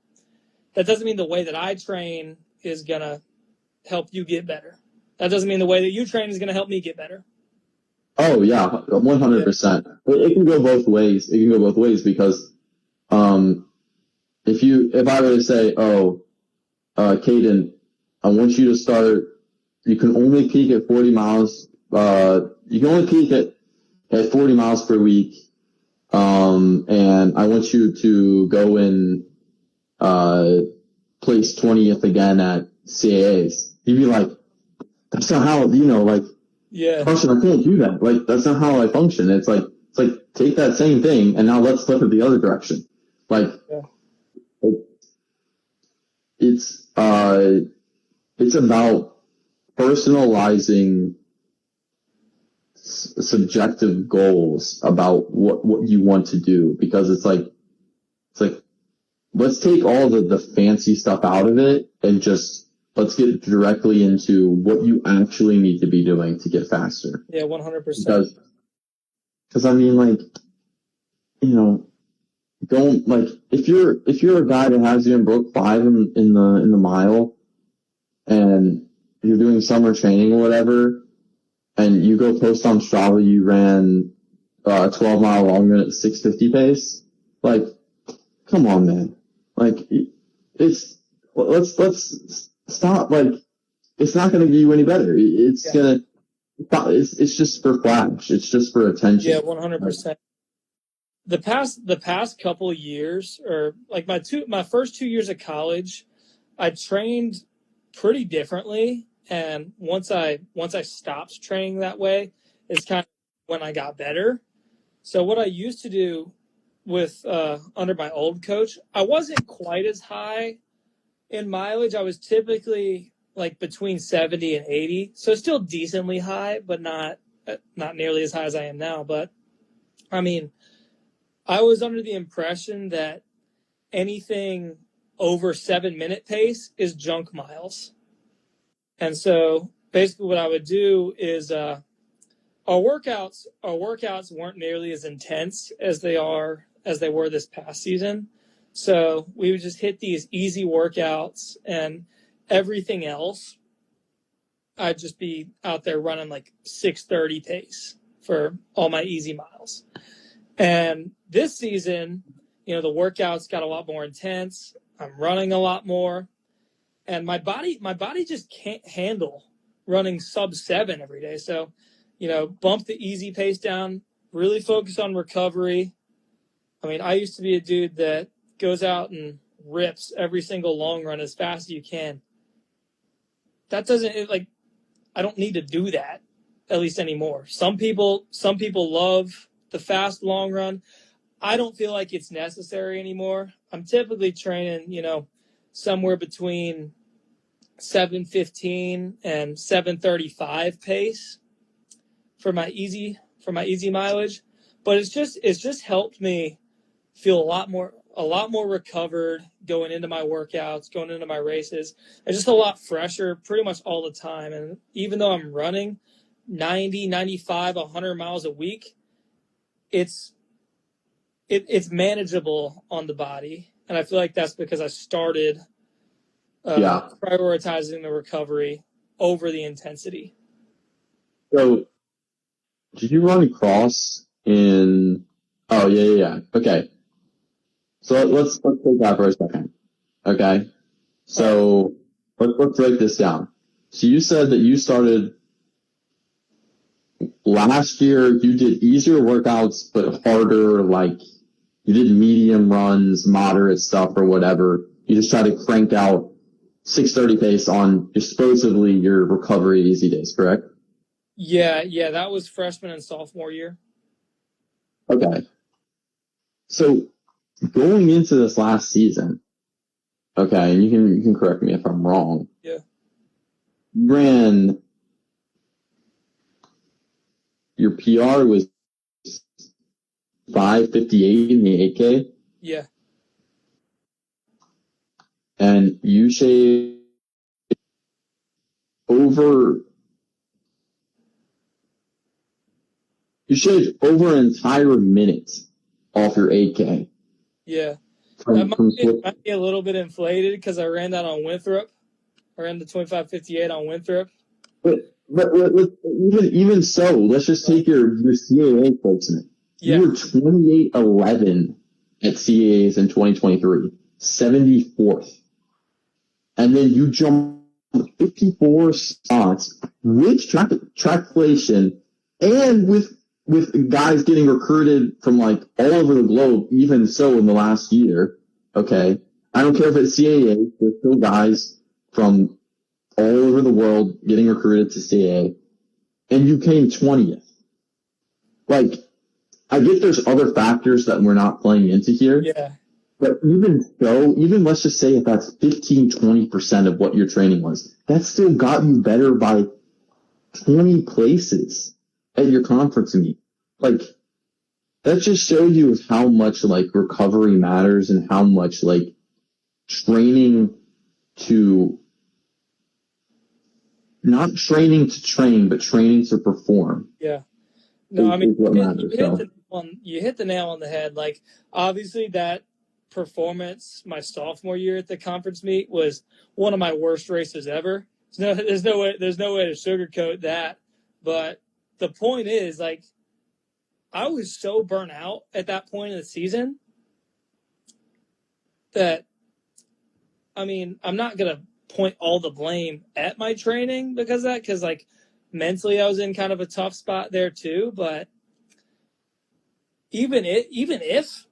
the way that I train is gonna help you get better. That doesn't mean the way that you train is gonna help me get better. Oh yeah, 100%. It can go both ways. It can go both ways because, if I were to say, Caden, I want you to start, you can only peak at 40 miles, you can only peak at 40 miles per week. And I want you to go and, place 20th again at CAAs. You'd be like, that's not how, function. I can't do that. Like, that's not how I function. It's like, take that same thing and now let's flip it the other direction. Like, it's about personalizing subjective goals about what you want to do, because it's like let's take all the fancy stuff out of it and just let's get directly into what you actually need to be doing to get faster. Yeah, 100%. Because I mean, like, don't, like, if you're a guy that has you in Brook 5 in the mile and you're doing summer training or whatever, and you go post on Strava you ran 12-mile long run at 6:50 pace, like, come on, man. Like, let's stop. Like, it's not going to get you any better. It's just for flash. It's just for attention. Yeah, 100%. The past couple of years, or like my first 2 years of college, I trained pretty differently. And once I stopped training that way, it's kind of when I got better. So what I used to do with under my old coach, I wasn't quite as high in mileage. I was typically like between 70 and 80, so still decently high, but not nearly as high as I am now. But I mean, I was under the impression that anything over 7-minute pace is junk miles. And so basically what I would do is our workouts weren't nearly as intense as they were this past season. So we would just hit these easy workouts, and everything else I'd just be out there running like 6:30 pace for all my easy miles. And this season, the workouts got a lot more intense. I'm running a lot more, and my body just can't handle running sub 7 every day. So, bump the easy pace down, really focus on recovery. I mean, I used to be a dude that goes out and rips every single long run as fast as you can. That doesn't, I don't need to do that, at least anymore. Some people love the fast long run. I don't feel like it's necessary anymore. I'm typically training, somewhere between 7:15 and 7:35 pace for my easy mileage. But it's just helped me feel a lot more recovered going into my workouts, going into my races. I'm just a lot fresher pretty much all the time. And even though I'm running 90, 95, 100 miles a week, it's manageable on the body. And I feel like that's because I started prioritizing the recovery over the intensity. So, did you run cross in? Oh yeah. Okay. So let's take that for a second. Okay. So let's break this down. So you said that you started last year. You did easier workouts, but harder, like you did medium runs, moderate stuff or whatever. You just try to crank out 6:30 pace on supposedly your recovery easy days, correct? Yeah, that was freshman and sophomore year. Okay. So going into this last season, okay, and you can correct me if I'm wrong. Yeah. Ran your PR was 5:58 in the 8K. Yeah. And you shaved over an entire minute off your 8K. Yeah. That might be a little bit inflated because I ran that on Winthrop. I ran the 25:58 on Winthrop. But even so, let's just take your CAA placement. Yeah. You were 28-11 at CAAs in 2023, 74th. And then you jumped 54 spots with trackflation and with guys getting recruited from like all over the globe, even so in the last year. Okay. I don't care if it's CAA, there's still guys from all over the world getting recruited to CAA. And you came 20th. Like, I get there's other factors that we're not playing into here. Yeah. But even so, even let's just say if that's 15-20% of what your training was, that still got you better by 20 places at your conference meet. Like, that just shows you how much like recovery matters and how much like training to, not training to train, but training to perform. Yeah. No, I mean, you hit the nail on the head. Like, obviously that performance my sophomore year at the conference meet was one of my worst races ever. There's no way to sugarcoat that. But the point is, like, I was so burnt out at that point of the season that, I mean, I'm not going to point all the blame at my training because of that, because, like, mentally I was in kind of a tough spot there too. But even if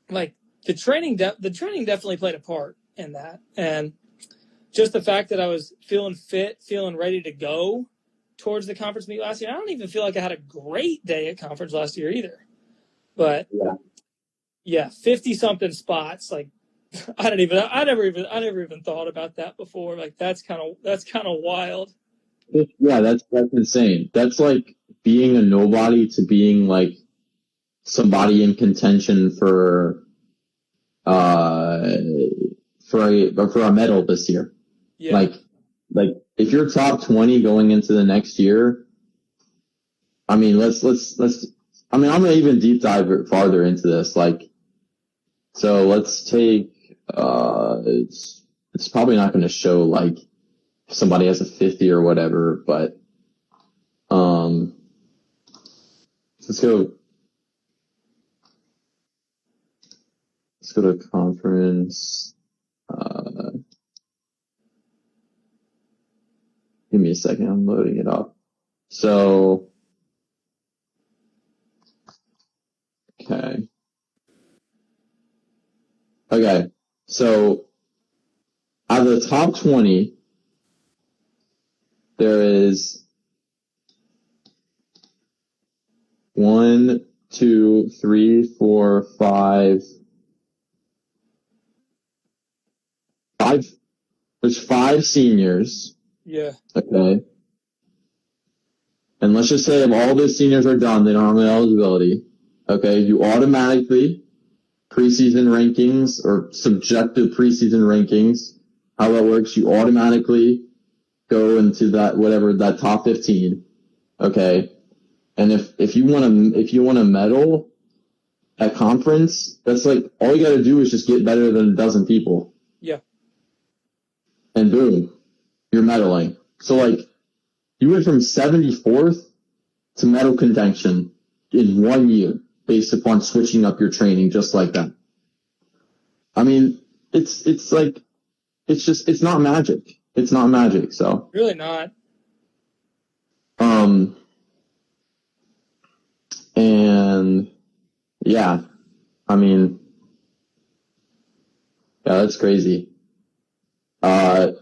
like the training definitely played a part in that, and just the fact that I was feeling fit, feeling ready to go towards the conference meet last year. I don't even feel like I had a great day at conference last year either. But yeah, 50 something spots. Like I never even thought about that before. Like that's kind of wild. Yeah, that's insane. That's like being a nobody to being like somebody in contention for a medal this year. Yeah. Like if you're top 20 going into the next year, I mean, let's I mean, I'm gonna even deep dive farther into this. Like, so let's take it's probably not going to show like if somebody has a 50 or whatever, but let's go to conference. Give me a second. I'm loading it up. So, okay. So, out of the top 20, there is 1, 2, 3, 4, 5. There's 5 seniors. Yeah. Okay. And let's just say if all the seniors are done, they don't have an eligibility. Okay. You automatically, preseason rankings or subjective preseason rankings, how that works, you automatically go into that top 15. Okay. And if you want a medal at conference, that's like, all you got to do is just get better than a dozen people. Yeah. And boom, you're medaling. So like, you went from 74th to medal contention in 1 year based upon switching up your training just like that. I mean, it's not magic. It's not magic, so. Really not. And yeah, I mean, yeah, that's crazy. I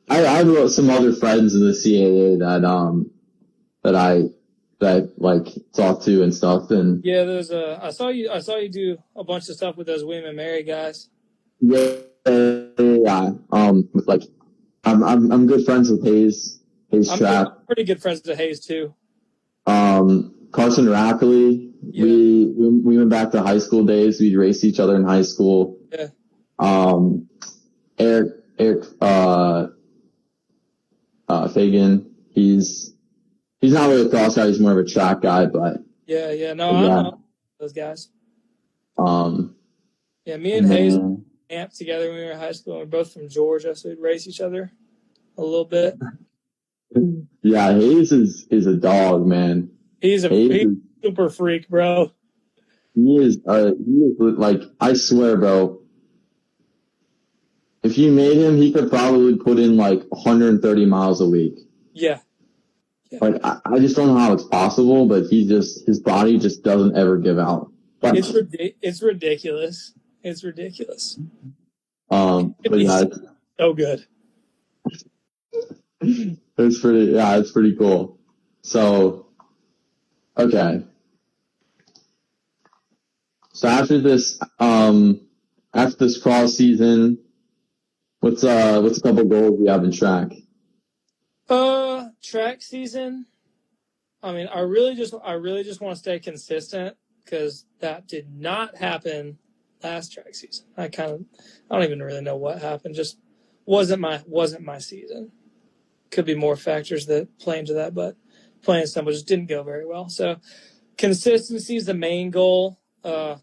have some other friends in the CAA that like talk to and stuff, and Yeah, I saw you do a bunch of stuff with those William and Mary guys. yeah. Like I'm good friends with Hayes Trap. I'm pretty good friends with Hayes too. Carson Rackley. Yeah. We went back to high school days. We'd race each other in high school. Yeah. Eric Fagan. He's not really a cross guy. He's more of a track guy, but yeah. No, yeah. I know those guys. Yeah, me and Hayes camped together when we were in high school. We're both from Georgia, so we'd race each other a little bit. Yeah, Hayes is a dog, man. He's a super freak, bro. He is like, I swear, bro. If you made him, he could probably put in like 130 miles a week. Yeah. Like, I just don't know how it's possible, but his body just doesn't ever give out. But, it's ridiculous. It's ridiculous. But yeah, so good. It's pretty cool. So, okay. So after this cross season, what's a couple goals we have in track? Track season. I mean, I really just want to stay consistent because that did not happen last track season. I don't even really know what happened. Just wasn't my season. Could be more factors that play into that, but plain and simple, just didn't go very well. So consistency is the main goal. I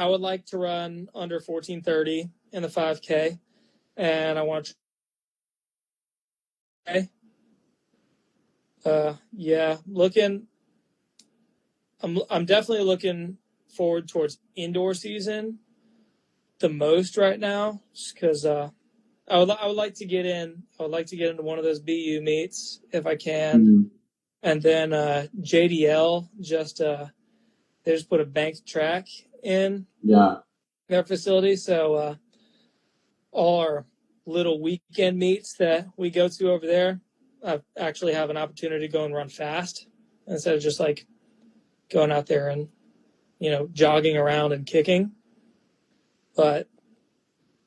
would like to run under 14:30 in the 5K, and I want to. I'm definitely looking forward towards indoor season the most right now, just because I would like to get in. I would like to get into one of those BU meets if I can, and then JDL they just put a banked track in their facility, so all our little weekend meets that we go to over there, I actually have an opportunity to go and run fast instead of just like going out there and, jogging around and kicking. But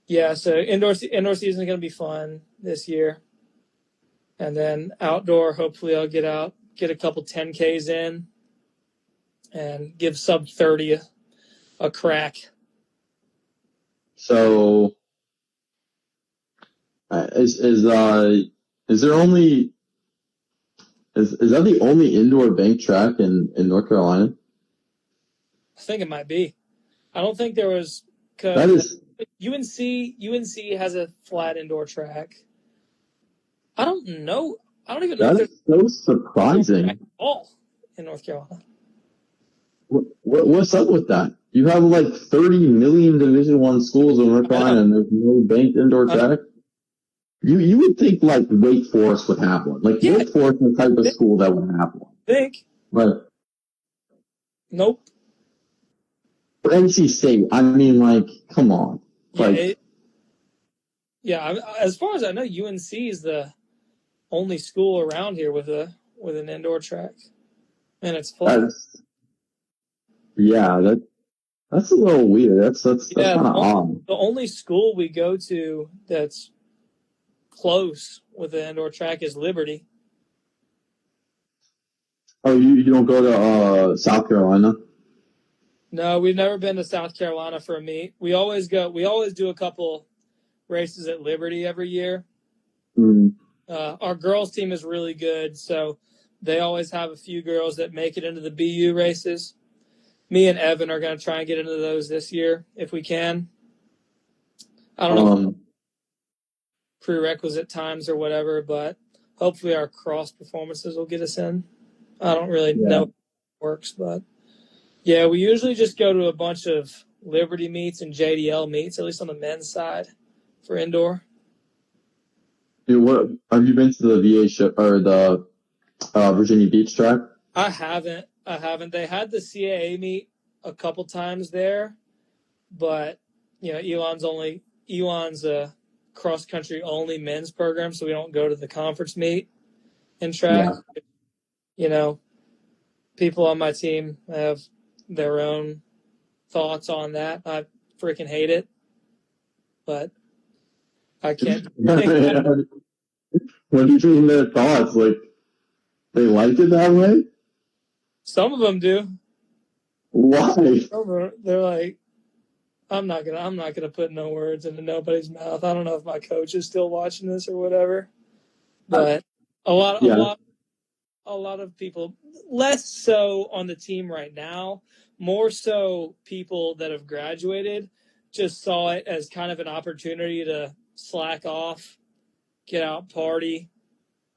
yeah, so indoor season is going to be fun this year. And then outdoor, hopefully I'll get a couple 10Ks in and give sub 30 a crack. So, is that the only indoor bank track in North Carolina? I think it might be. I don't think there was. That is UNC has a flat indoor track. I don't know. I don't even know. That is so surprising. At all in North Carolina. What's up with that? You have like 30 million Division I schools in North Carolina, and there's no banked indoor track. You would think like Wake Forest would have one. Like Wake Forest is the type of school that would have one. But nope. For NC State, I mean, like, come on. Like, as far as I know, UNC is the only school around here with an indoor track, and it's flat. That's a little weird. That's kind of odd. The only school we go to that's close with an indoor track is Liberty. Oh, you don't go to South Carolina? No, we've never been to South Carolina for a meet. We always do a couple races at Liberty every year. Our girls team is really good, so they always have a few girls that make it into the BU races. Me and Evan are going to try and get into those this year if we can. I don't know prerequisite times or whatever, but hopefully our cross performances will get us in. I don't really know how it works, but yeah, we usually just go to a bunch of Liberty meets and JDL meets, at least on the men's side, for indoor. Dude, what have you been to the VA show or the Virginia Beach track? I haven't. They had the CAA meet a couple times there, but Elon's a cross country only men's program, so we don't go to the conference meet in track. Yeah. You know, people on my team have their own thoughts on that. I freaking hate it, but I can't do anything about it. What do you mean their thoughts? Like, they like it that way? Some of them do. Why? They're like, I'm not gonna put no words into nobody's mouth. I don't know if my coach is still watching this or whatever, but a lot of people, less so on the team right now, more so people that have graduated, just saw it as kind of an opportunity to slack off, get out, party,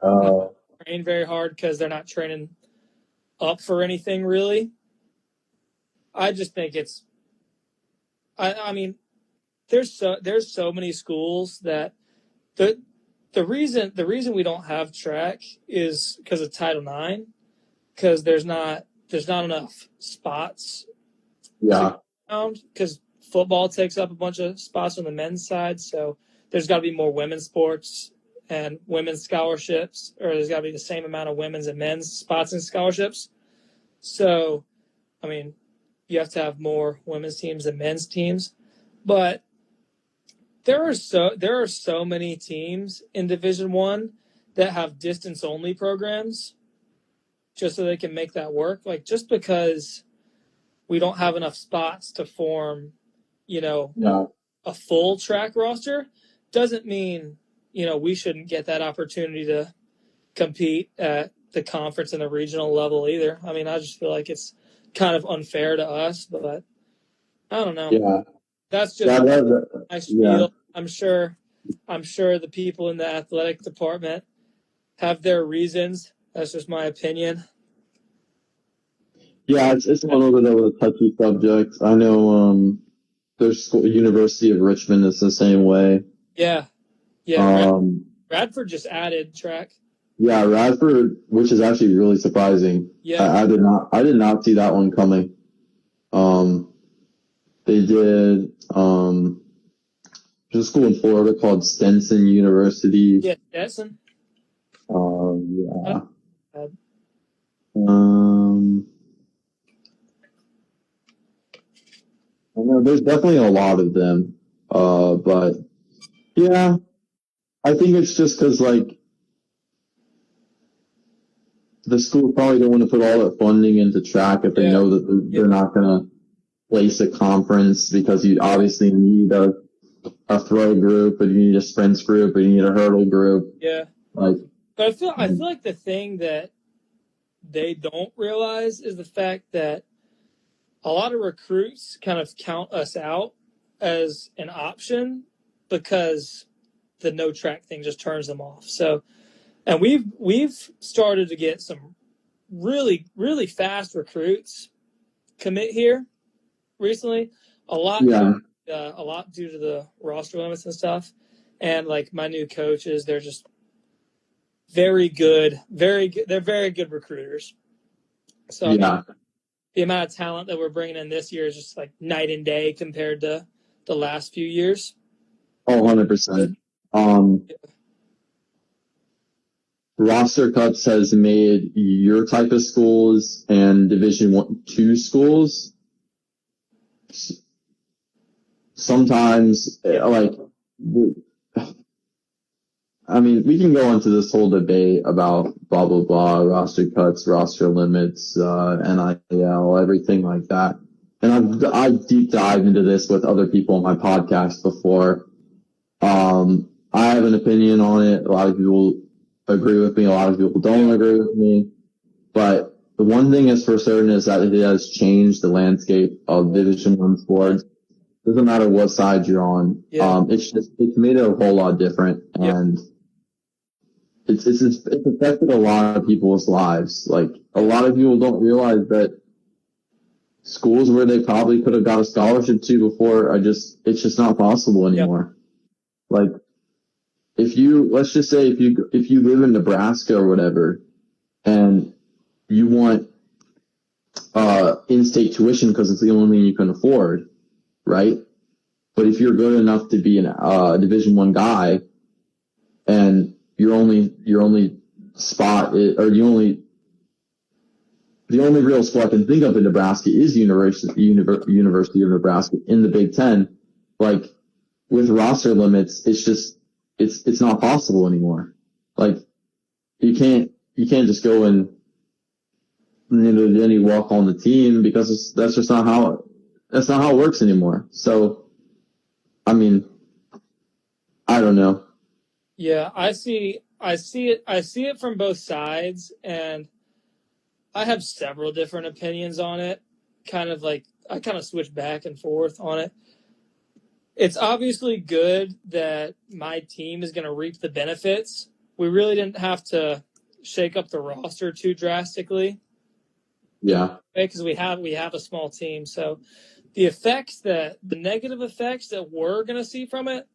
not train very hard because they're not training up for anything really. I just think I mean, there's so many schools that the reason we don't have track is because of Title IX, because there's not enough spots. Yeah. Because football takes up a bunch of spots on the men's side, so there's got to be more women's sports and women's scholarships, or there's got to be the same amount of women's and men's spots and scholarships. So, I mean, you have to have more women's teams than men's teams, but there are so many teams in Division I that have distance only programs just so they can make that work. Like, just because we don't have enough spots to form, a full track roster doesn't mean, we shouldn't get that opportunity to compete at the conference and the regional level either. I mean, I just feel like it's kind of unfair to us, but I don't know. Yeah. That's just my spiel. Yeah. I'm sure the people in the athletic department have their reasons. That's just my opinion. Yeah, it's a little bit of a touchy subject. I know there's University of Richmond is the same way. Yeah. Radford just added track. Yeah, Radford, which is actually really surprising. Yeah, I did not see that one coming. They did. There's a school in Florida called Stenson University. Yeah, Stetson. Yeah. I know there's definitely a lot of them. But yeah, I think it's just because like the school probably don't want to put all that funding into track if they know that they're not gonna place a conference, because you obviously need a throw group, and you need a sprints group, and you need a hurdle group. Yeah. But I feel like the thing that they don't realize is the fact that a lot of recruits kind of count us out as an option because the no track thing just turns them off. So, and we've started to get some really, really fast recruits commit here recently. A lot due to the roster limits and stuff. And like my new coaches, they're just very good. They're very good recruiters. So I mean, the amount of talent that we're bringing in this year is just like night and day compared to the last few years. 100%. Roster cuts has made your type of schools and Division 1-2 schools sometimes like, I mean, we can go into this whole debate about blah, blah, blah, roster cuts, roster limits, NIL, everything like that. And I've deep dived into this with other people on my podcast before. I have an opinion on it. A lot of people agree with me. A lot of people don't agree with me. But the one thing is for certain is that it has changed the landscape of Division I sports. Doesn't matter what side you're on. Yeah. It's made it a whole lot different, and it's affected a lot of people's lives. Like, a lot of people don't realize that schools where they probably could have got a scholarship to before it's just not possible anymore. Like, let's just say if you live in Nebraska or whatever, and you want in-state tuition because it's the only thing you can afford, right? But if you're good enough to be a Division I guy, and your only spot is, or the only real school I can think of in Nebraska is University of Nebraska in the Big Ten. Like, with roster limits, it's not possible anymore. Like, you can't just go and any walk on the team, because that's not how it works anymore. So, I mean, I don't know. Yeah, I see it from both sides, and I have several different opinions on it. I kind of switch back and forth on it. It's obviously good that my team is going to reap the benefits. We really didn't have to shake up the roster too drastically. Yeah. Because we have a small team. So the negative effects that we're going to see from it,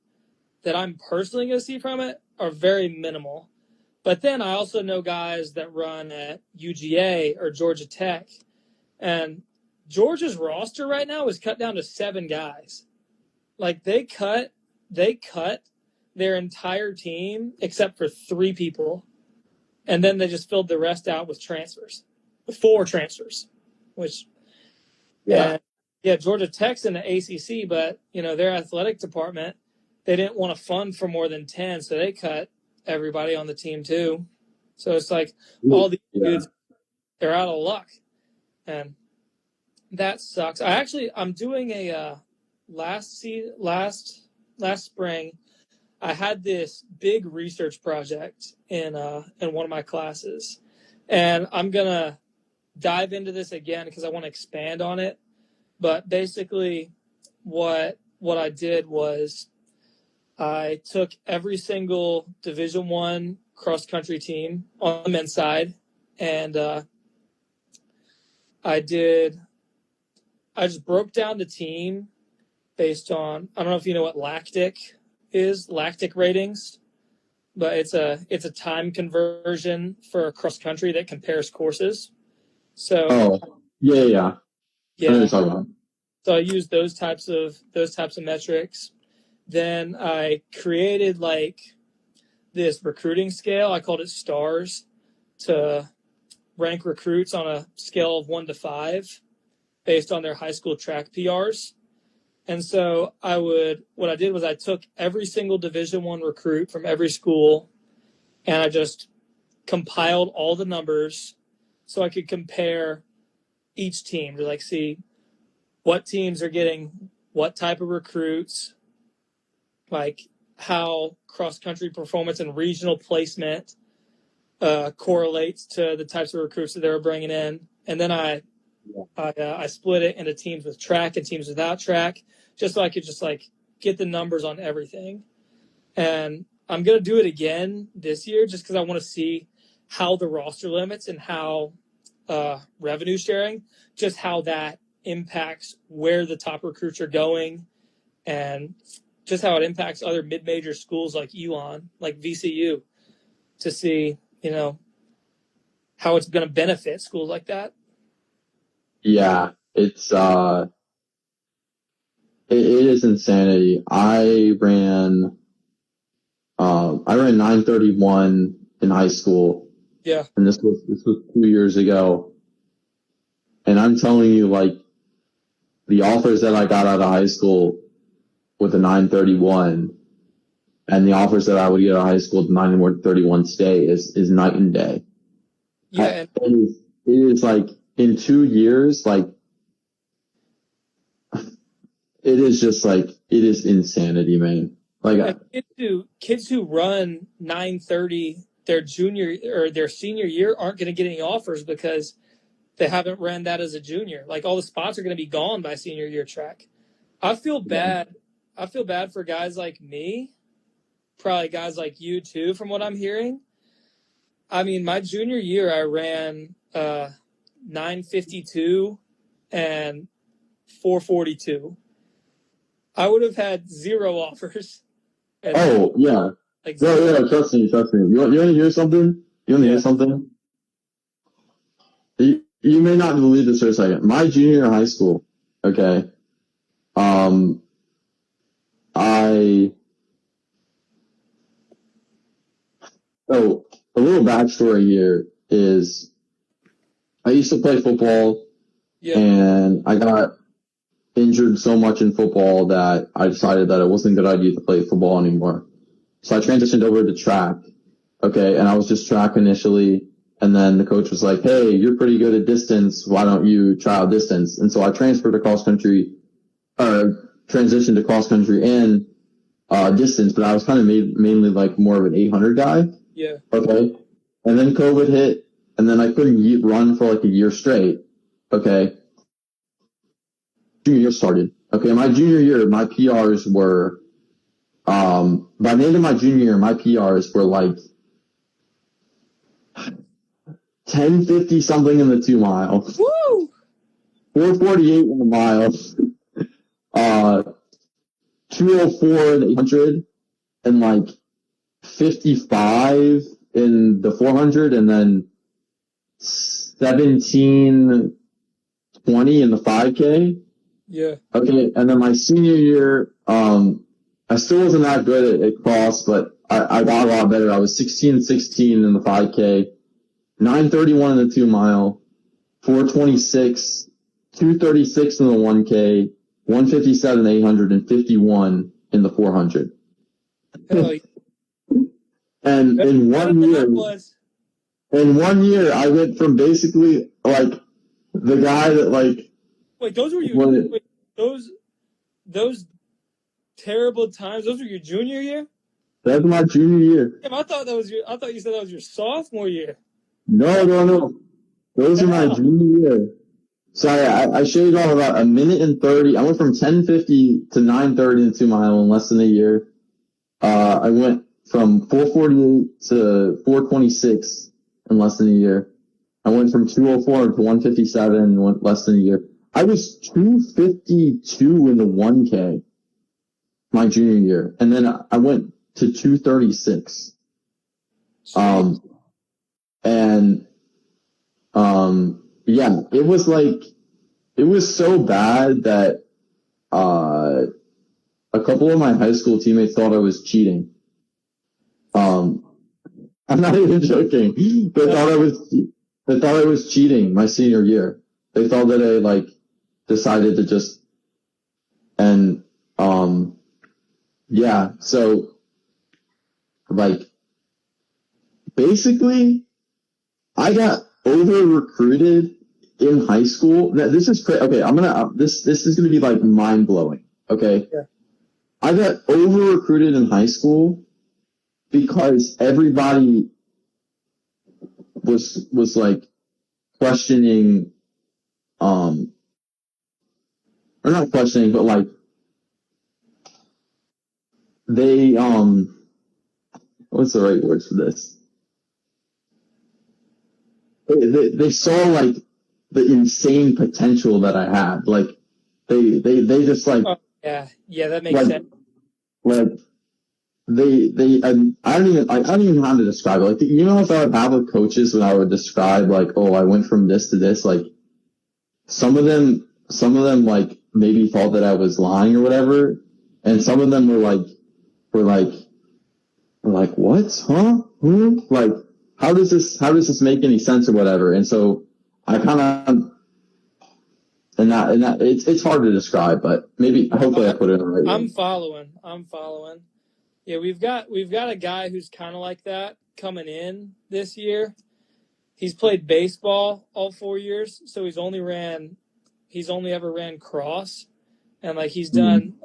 that I'm personally going to see from it, are very minimal. But then I also know guys that run at UGA or Georgia Tech, and Georgia's roster right now is cut down to 7 guys. Like, they cut their entire team except for 3 people, and then they just filled the rest out with transfers, 4 transfers, which Georgia Tech's in the ACC, but their athletic department, they didn't want to fund for more than 10, so they cut everybody on the team too. So it's like all these dudes, they're out of luck, and that sucks. I'm doing a last spring, I had this big research project in one of my classes, and I'm gonna dive into this again because I want to expand on it. But basically, what I did was I took every single Division I cross country team on the men's side, and I just broke down the team based on, I don't know if you know what lactic ratings, but it's a time conversion for cross country that compares courses. So yeah. I know what you're talking about. So I used those types of metrics. Then I created like this recruiting scale. I called it STARS, to rank recruits on a scale of 1 to 5 based on their high school track PRs. And so what I did was I took every single Division I recruit from every school, and I just compiled all the numbers so I could compare each team to like see what teams are getting what type of recruits, like how cross-country performance and regional placement correlates to the types of recruits that they were bringing in. And then I split it into teams with track and teams without track, just so I could just like get the numbers on everything. And I'm going to do it again this year just because I want to see how the roster limits and how revenue sharing, just how that impacts where the top recruits are going, and just how it impacts other mid-major schools like Elon, like VCU, to see, how it's going to benefit schools like that. Yeah, it is insanity. I ran 931 in high school. Yeah. And this was 2 years ago. And I'm telling you, like, the offers that I got out of high school with a 931 and the offers that I would get out of high school with 931 stay is night and day. Yeah. It is like, in 2 years, like, it is just like, it is insanity, man. Like, kids who run 930 their junior or their senior year aren't going to get any offers because they haven't ran that as a junior. Like, all the spots are going to be gone by senior year track. I feel bad. I feel bad for guys like me, probably guys like you too, from what I'm hearing. I mean, my junior year, I ran 952 and 442. I would have had 0 offers. Oh, yeah. Like, yeah, trust me. You want to hear something? Hear something? You may not believe this for a second. My junior year in high school, okay, Um, I Oh, a little backstory here is I used to play football Yeah. and I got injured so much in football that I decided that it wasn't a good idea to play football anymore. So I transitioned over to track. Okay. And I was just track initially. And then the coach was like, hey, you're pretty good at distance. Why don't you try out distance? And so I transferred to cross country or transitioned to cross country and distance, but I was kind of mainly like more of an 800 guy. Yeah. Okay. And then COVID hit, and then I couldn't run for like a year straight. Okay. Junior year started. Okay. My junior year, my PRs were, by the end of my junior year, my PRs were like 10:50 something in the 2 mile. Woo! 4:48 in the mile. 2:04 in the 800, and like 55 in the 400, and then 17:20 in the 5K. Yeah. Okay, and then my senior year, I still wasn't that good at cross, but I got a lot better. I was 16:16 in the 5K, 9:31 in the 2 mile, 4:26, 2:36 in the 1K, 1:57 in the 800, and 51 in the 400. Hell yeah. And in 1 year, I went from basically like the guy that like. Wait, those were you? Wait, those terrible times. Those were your junior year? That's my junior year. Damn, I thought you said that was your sophomore year. No. Those are my junior year. So I shaved off about a minute and 30. I went from 10:50 to 9:30 in the 2 mile in less than a year. I went from 4:48 to 4:26 in less than a year. I went from 2:04 to 1:57 in less than a year. I was 2:52 in the 1K my junior year, and then I went to 2:36. Yeah, it was so bad that a couple of my high school teammates thought I was cheating. I'm not even joking. They thought I was cheating my senior year. They thought that I like decided to just, and yeah, so like basically I got over recruited in high school. This is crazy. Okay, this is gonna be like mind blowing. Okay. Yeah. I got over recruited in high school because everybody was like questioning, or not questioning, but like they, what's the right word for this? They saw like the insane potential that I had. Like they just like, yeah, that makes sense. Like I don't even know how to describe it. Like, you know, if I would have with coaches when I would describe like, oh, I went from this to this, like some of them like maybe thought that I was lying or whatever. And some of them were like, what? Huh? Like, how does this make any sense or whatever? And so I kind of, and that it's hard to describe, but maybe hopefully I put it in the right way. I'm following. Yeah, we've got a guy who's kind of like that coming in this year. He's played baseball all 4 years, so he's only ever ran cross, and like he's done.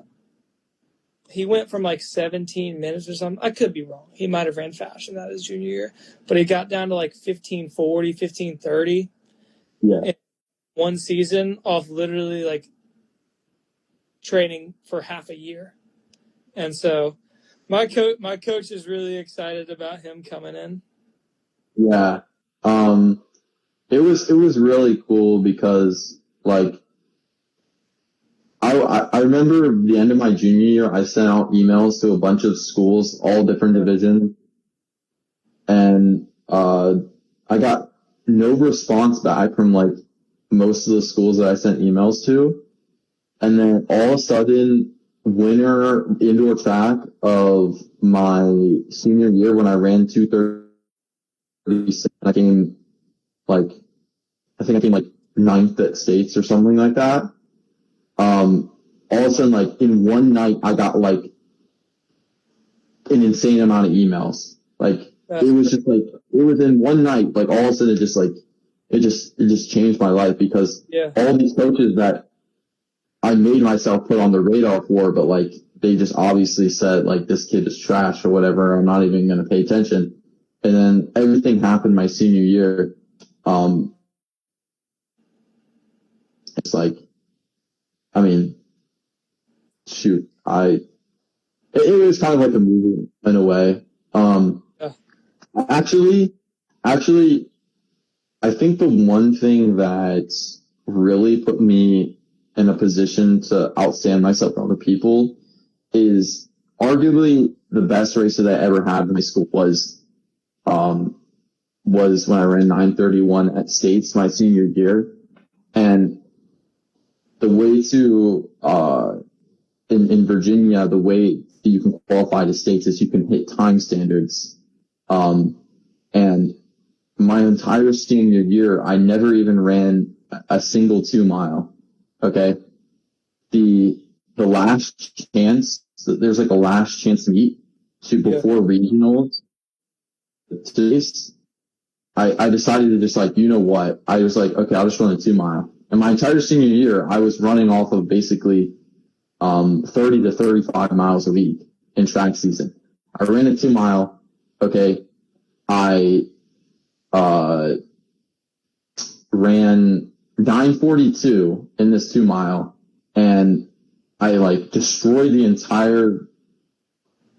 He went from like 17 minutes or something. I could be wrong. He might have ran faster than that his junior year, but he got down to like 15:40, 15:30. Yeah. In one season off literally like training for half a year. And so my coach is really excited about him coming in. Yeah. It was really cool because like I remember the end of my junior year, I sent out emails to a bunch of schools, all different divisions, and I got no response back from like most of the schools that I sent emails to. And then all of a sudden, winter indoor track of my senior year when I ran 2:36, I came like, I think I came like ninth at states or something like that. All of a sudden, like in one night, I got like an insane amount of emails. Like it was just like, it was in one night, like all of a sudden it just changed my life because all these coaches that I made myself put on the radar for, but like they just obviously said like this kid is trash or whatever. I'm not even going to pay attention. And then everything happened my senior year. It's like, I mean, shoot, it was kind of like a movie in a way. Actually, I think the one thing that really put me in a position to outstand myself from other people is arguably the best race that I ever had in high school was when I ran 9:31 at States my senior year. And the way to, in Virginia, the way that you can qualify to States is you can hit time standards. And my entire senior year, I never even ran a single 2 mile. Okay. The last chance, there's like a last chance meet before regionals. I decided to just like, you know what? I was like, okay, I'll just run a 2 mile. And my entire senior year, I was running off of basically, 30 to 35 miles a week in track season. I ran a 2 mile. Okay. I, ran 9:42 in this 2 mile and I like destroyed the entire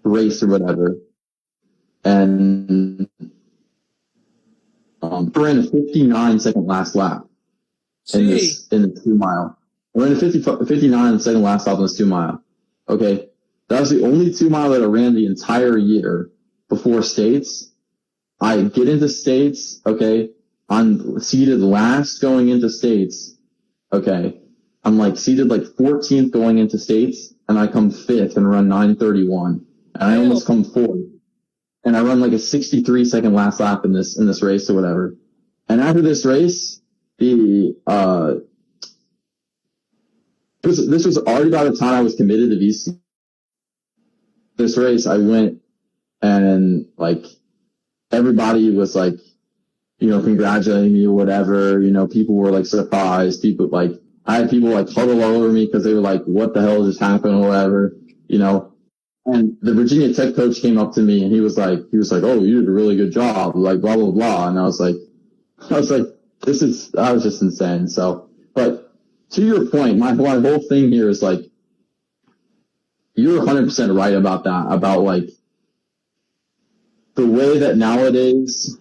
race or whatever. And, ran a 59-second last lap in the 2 mile. I ran a 59-second last lap in this 2 mile. Okay. That was the only 2 mile that I ran the entire year before States. I get into States. Okay. I'm seated last going into States. Okay. I'm like seated like 14th going into States and I come 5th and run 9:31 and I almost come 4th and I run like a 63-second last lap in this race or whatever. And after this race, this was already by the time I was committed to VC. This race, I went and like everybody was like, you know, congratulating me or whatever. You know, people were like surprised. I had people like huddle all over me because they were like, what the hell just happened or whatever, you know. And the Virginia Tech coach came up to me and he was like, oh, you did a really good job, like blah, blah, blah. And I was like, I was just insane. So, but to your point, my whole thing here is like, you're 100% right about that, about like the way that nowadays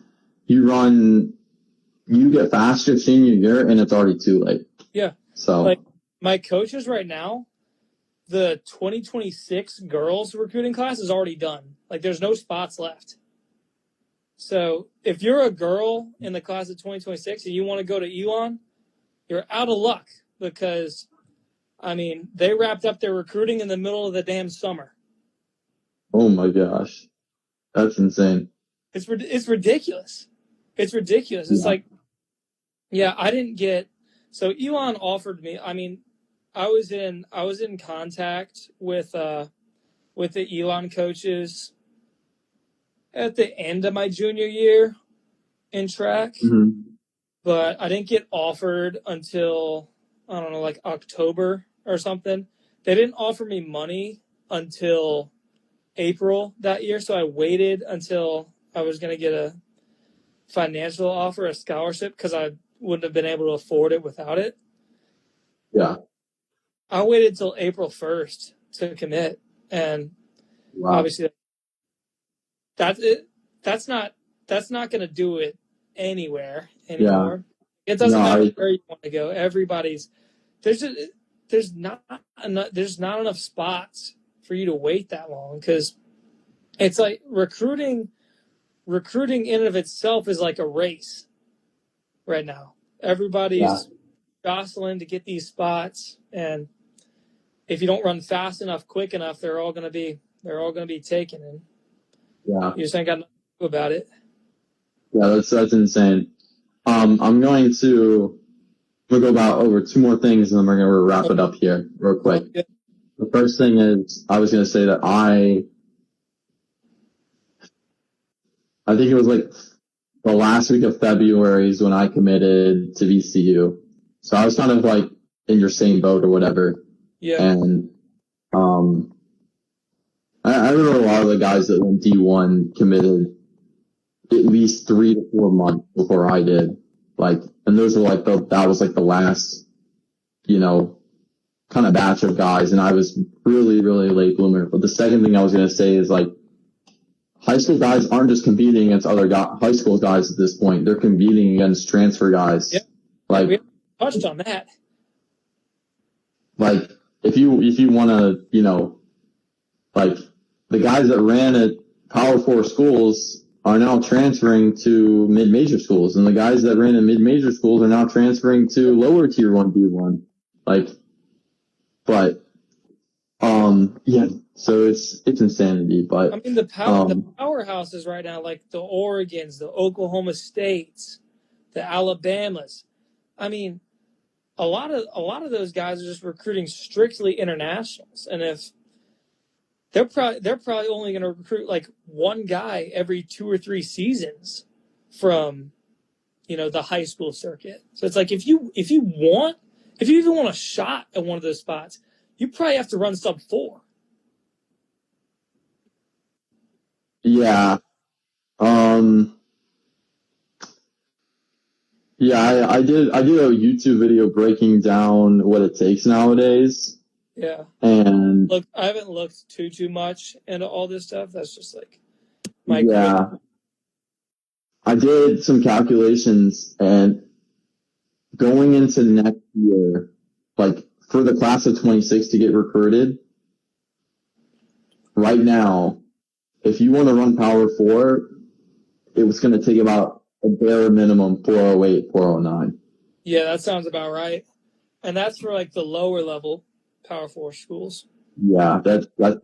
you get faster senior year and it's already too late. Yeah. So like my coaches right now, the 2026 girls recruiting class is already done. Like there's no spots left. So if you're a girl in the class of 2026 and you want to go to Elon, you're out of luck because, I mean, they wrapped up their recruiting in the middle of the damn summer. Oh my gosh. That's insane. It's ridiculous. It's ridiculous. It's like, I didn't get, so Elon offered me, I mean, I was in contact with the Elon coaches at the end of my junior year in track, but I didn't get offered until, I don't know, like October or something. They didn't offer me money until April that year, so I waited until I was going to get a financial offer, a scholarship, because I wouldn't have been able to afford it without it. Yeah. I waited till April 1st to commit, and obviously that's not going to do it anywhere anymore. It doesn't matter where you want to go. Everybody's there's not enough spots for you to wait that long because it's like recruiting in and of itself is like a race right now. Everybody's jostling to get these spots, and if you don't run fast enough, quick enough, they're all going to be taken. And you just ain't got nothing to do about it. Yeah, that's insane. I'm going to go about over two more things, and then we're going to wrap it up here real quick. Okay. The first thing is, I was going to say that I think it was like the last week of February is when I committed to VCU. So I was kind of like in your same boat or whatever. Yeah. And I remember a lot of the guys that went D1 committed at least 3 to 4 months before I did. Like, and those were like that was like the last, kind of batch of guys, and I was really, really late bloomer. But the second thing I was going to say is, like, high school guys aren't just competing against other high school guys at this point. They're competing against transfer guys. Yep. Like, we touched on that. Like, if you want to, like, the guys that ran at Power 4 schools are now transferring to mid-major schools, and the guys that ran in mid-major schools are now transferring to lower tier 1 D1. Like, but, yeah, so it's insanity, but. I mean, the powerhouses right now, like the Oregons, the Oklahoma States, the Alabamas. I mean, a lot of those guys are just recruiting strictly internationals. And if they're probably only going to recruit like one guy every 2 or 3 seasons from, the high school circuit. So it's like, if you even want a shot at one of those spots, you probably have to run sub 4. Yeah. Yeah, I did a YouTube video breaking down what it takes nowadays. Yeah. And look, I haven't looked too much into all this stuff. That's just like I did some calculations, and going into next year, like for the class of 26 to get recruited, right now, if you want to run Power 4, it was going to take about a bare minimum 408, 409. Yeah, that sounds about right. And that's for like the lower level Power 4 schools. Yeah, that's like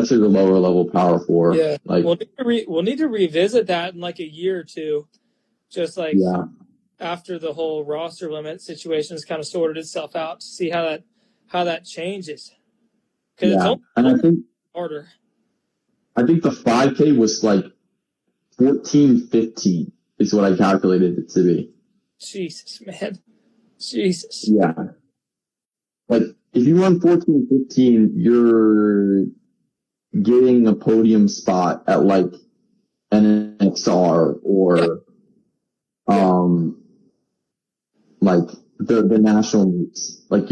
your lower level Power 4. Yeah, like we'll need to revisit that in like a year or two, just like after the whole roster limit situation has kind of sorted itself out, to see how that changes. Because it's only harder. I think the 5K was like 14-15 is what I calculated it to be. Jesus, man. Jesus. Yeah. Like, if you run 14-15, you're getting a podium spot at like an XR or, like the national meets. Like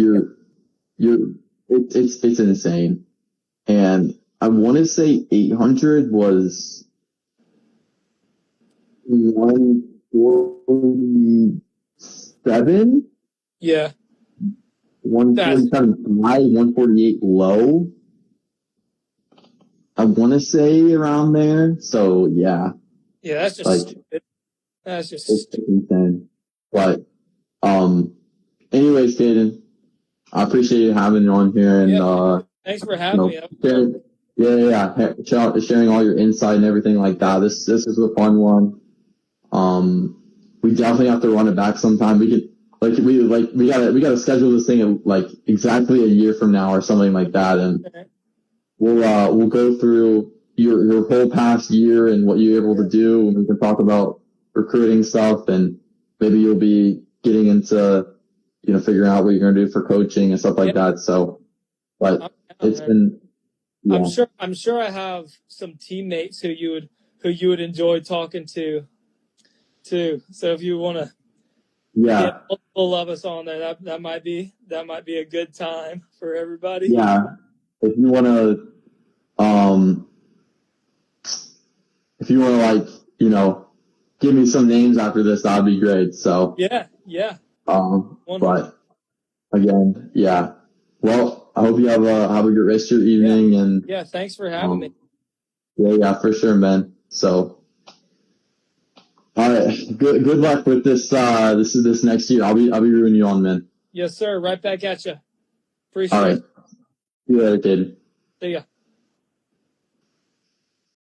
it's insane. And I want to say 800 was 147. Yeah. 147 high, 148 low. I want to say around there. So yeah. Yeah, that's just stupid. That's just insane. But anyways, Caden, I appreciate you having me on here, and thanks for having me. Sharing all your insight and everything like that. This is a fun one. We definitely have to run it back sometime. We gotta schedule this thing in like exactly a year from now or something like that, and we'll go through your whole past year and what you're able to do, and we can talk about recruiting stuff, and maybe you'll be getting into figuring out what you're gonna do for coaching and stuff like that. So, but it's been. Yeah. I'm sure I have some teammates who you would enjoy talking to too. So if you want to get multiple of us on there, that might be a good time for everybody. Yeah. If you want to give me some names after this, that'd be great. So yeah. But again, yeah. Well, I hope you have a good rest of your evening, and thanks for having me. Yeah, for sure, man. So All right. Good luck with this. This next year. I'll be rooting you on, man. Yes, sir. Right back at you. Appreciate All right. it. See you later, Caden. See ya.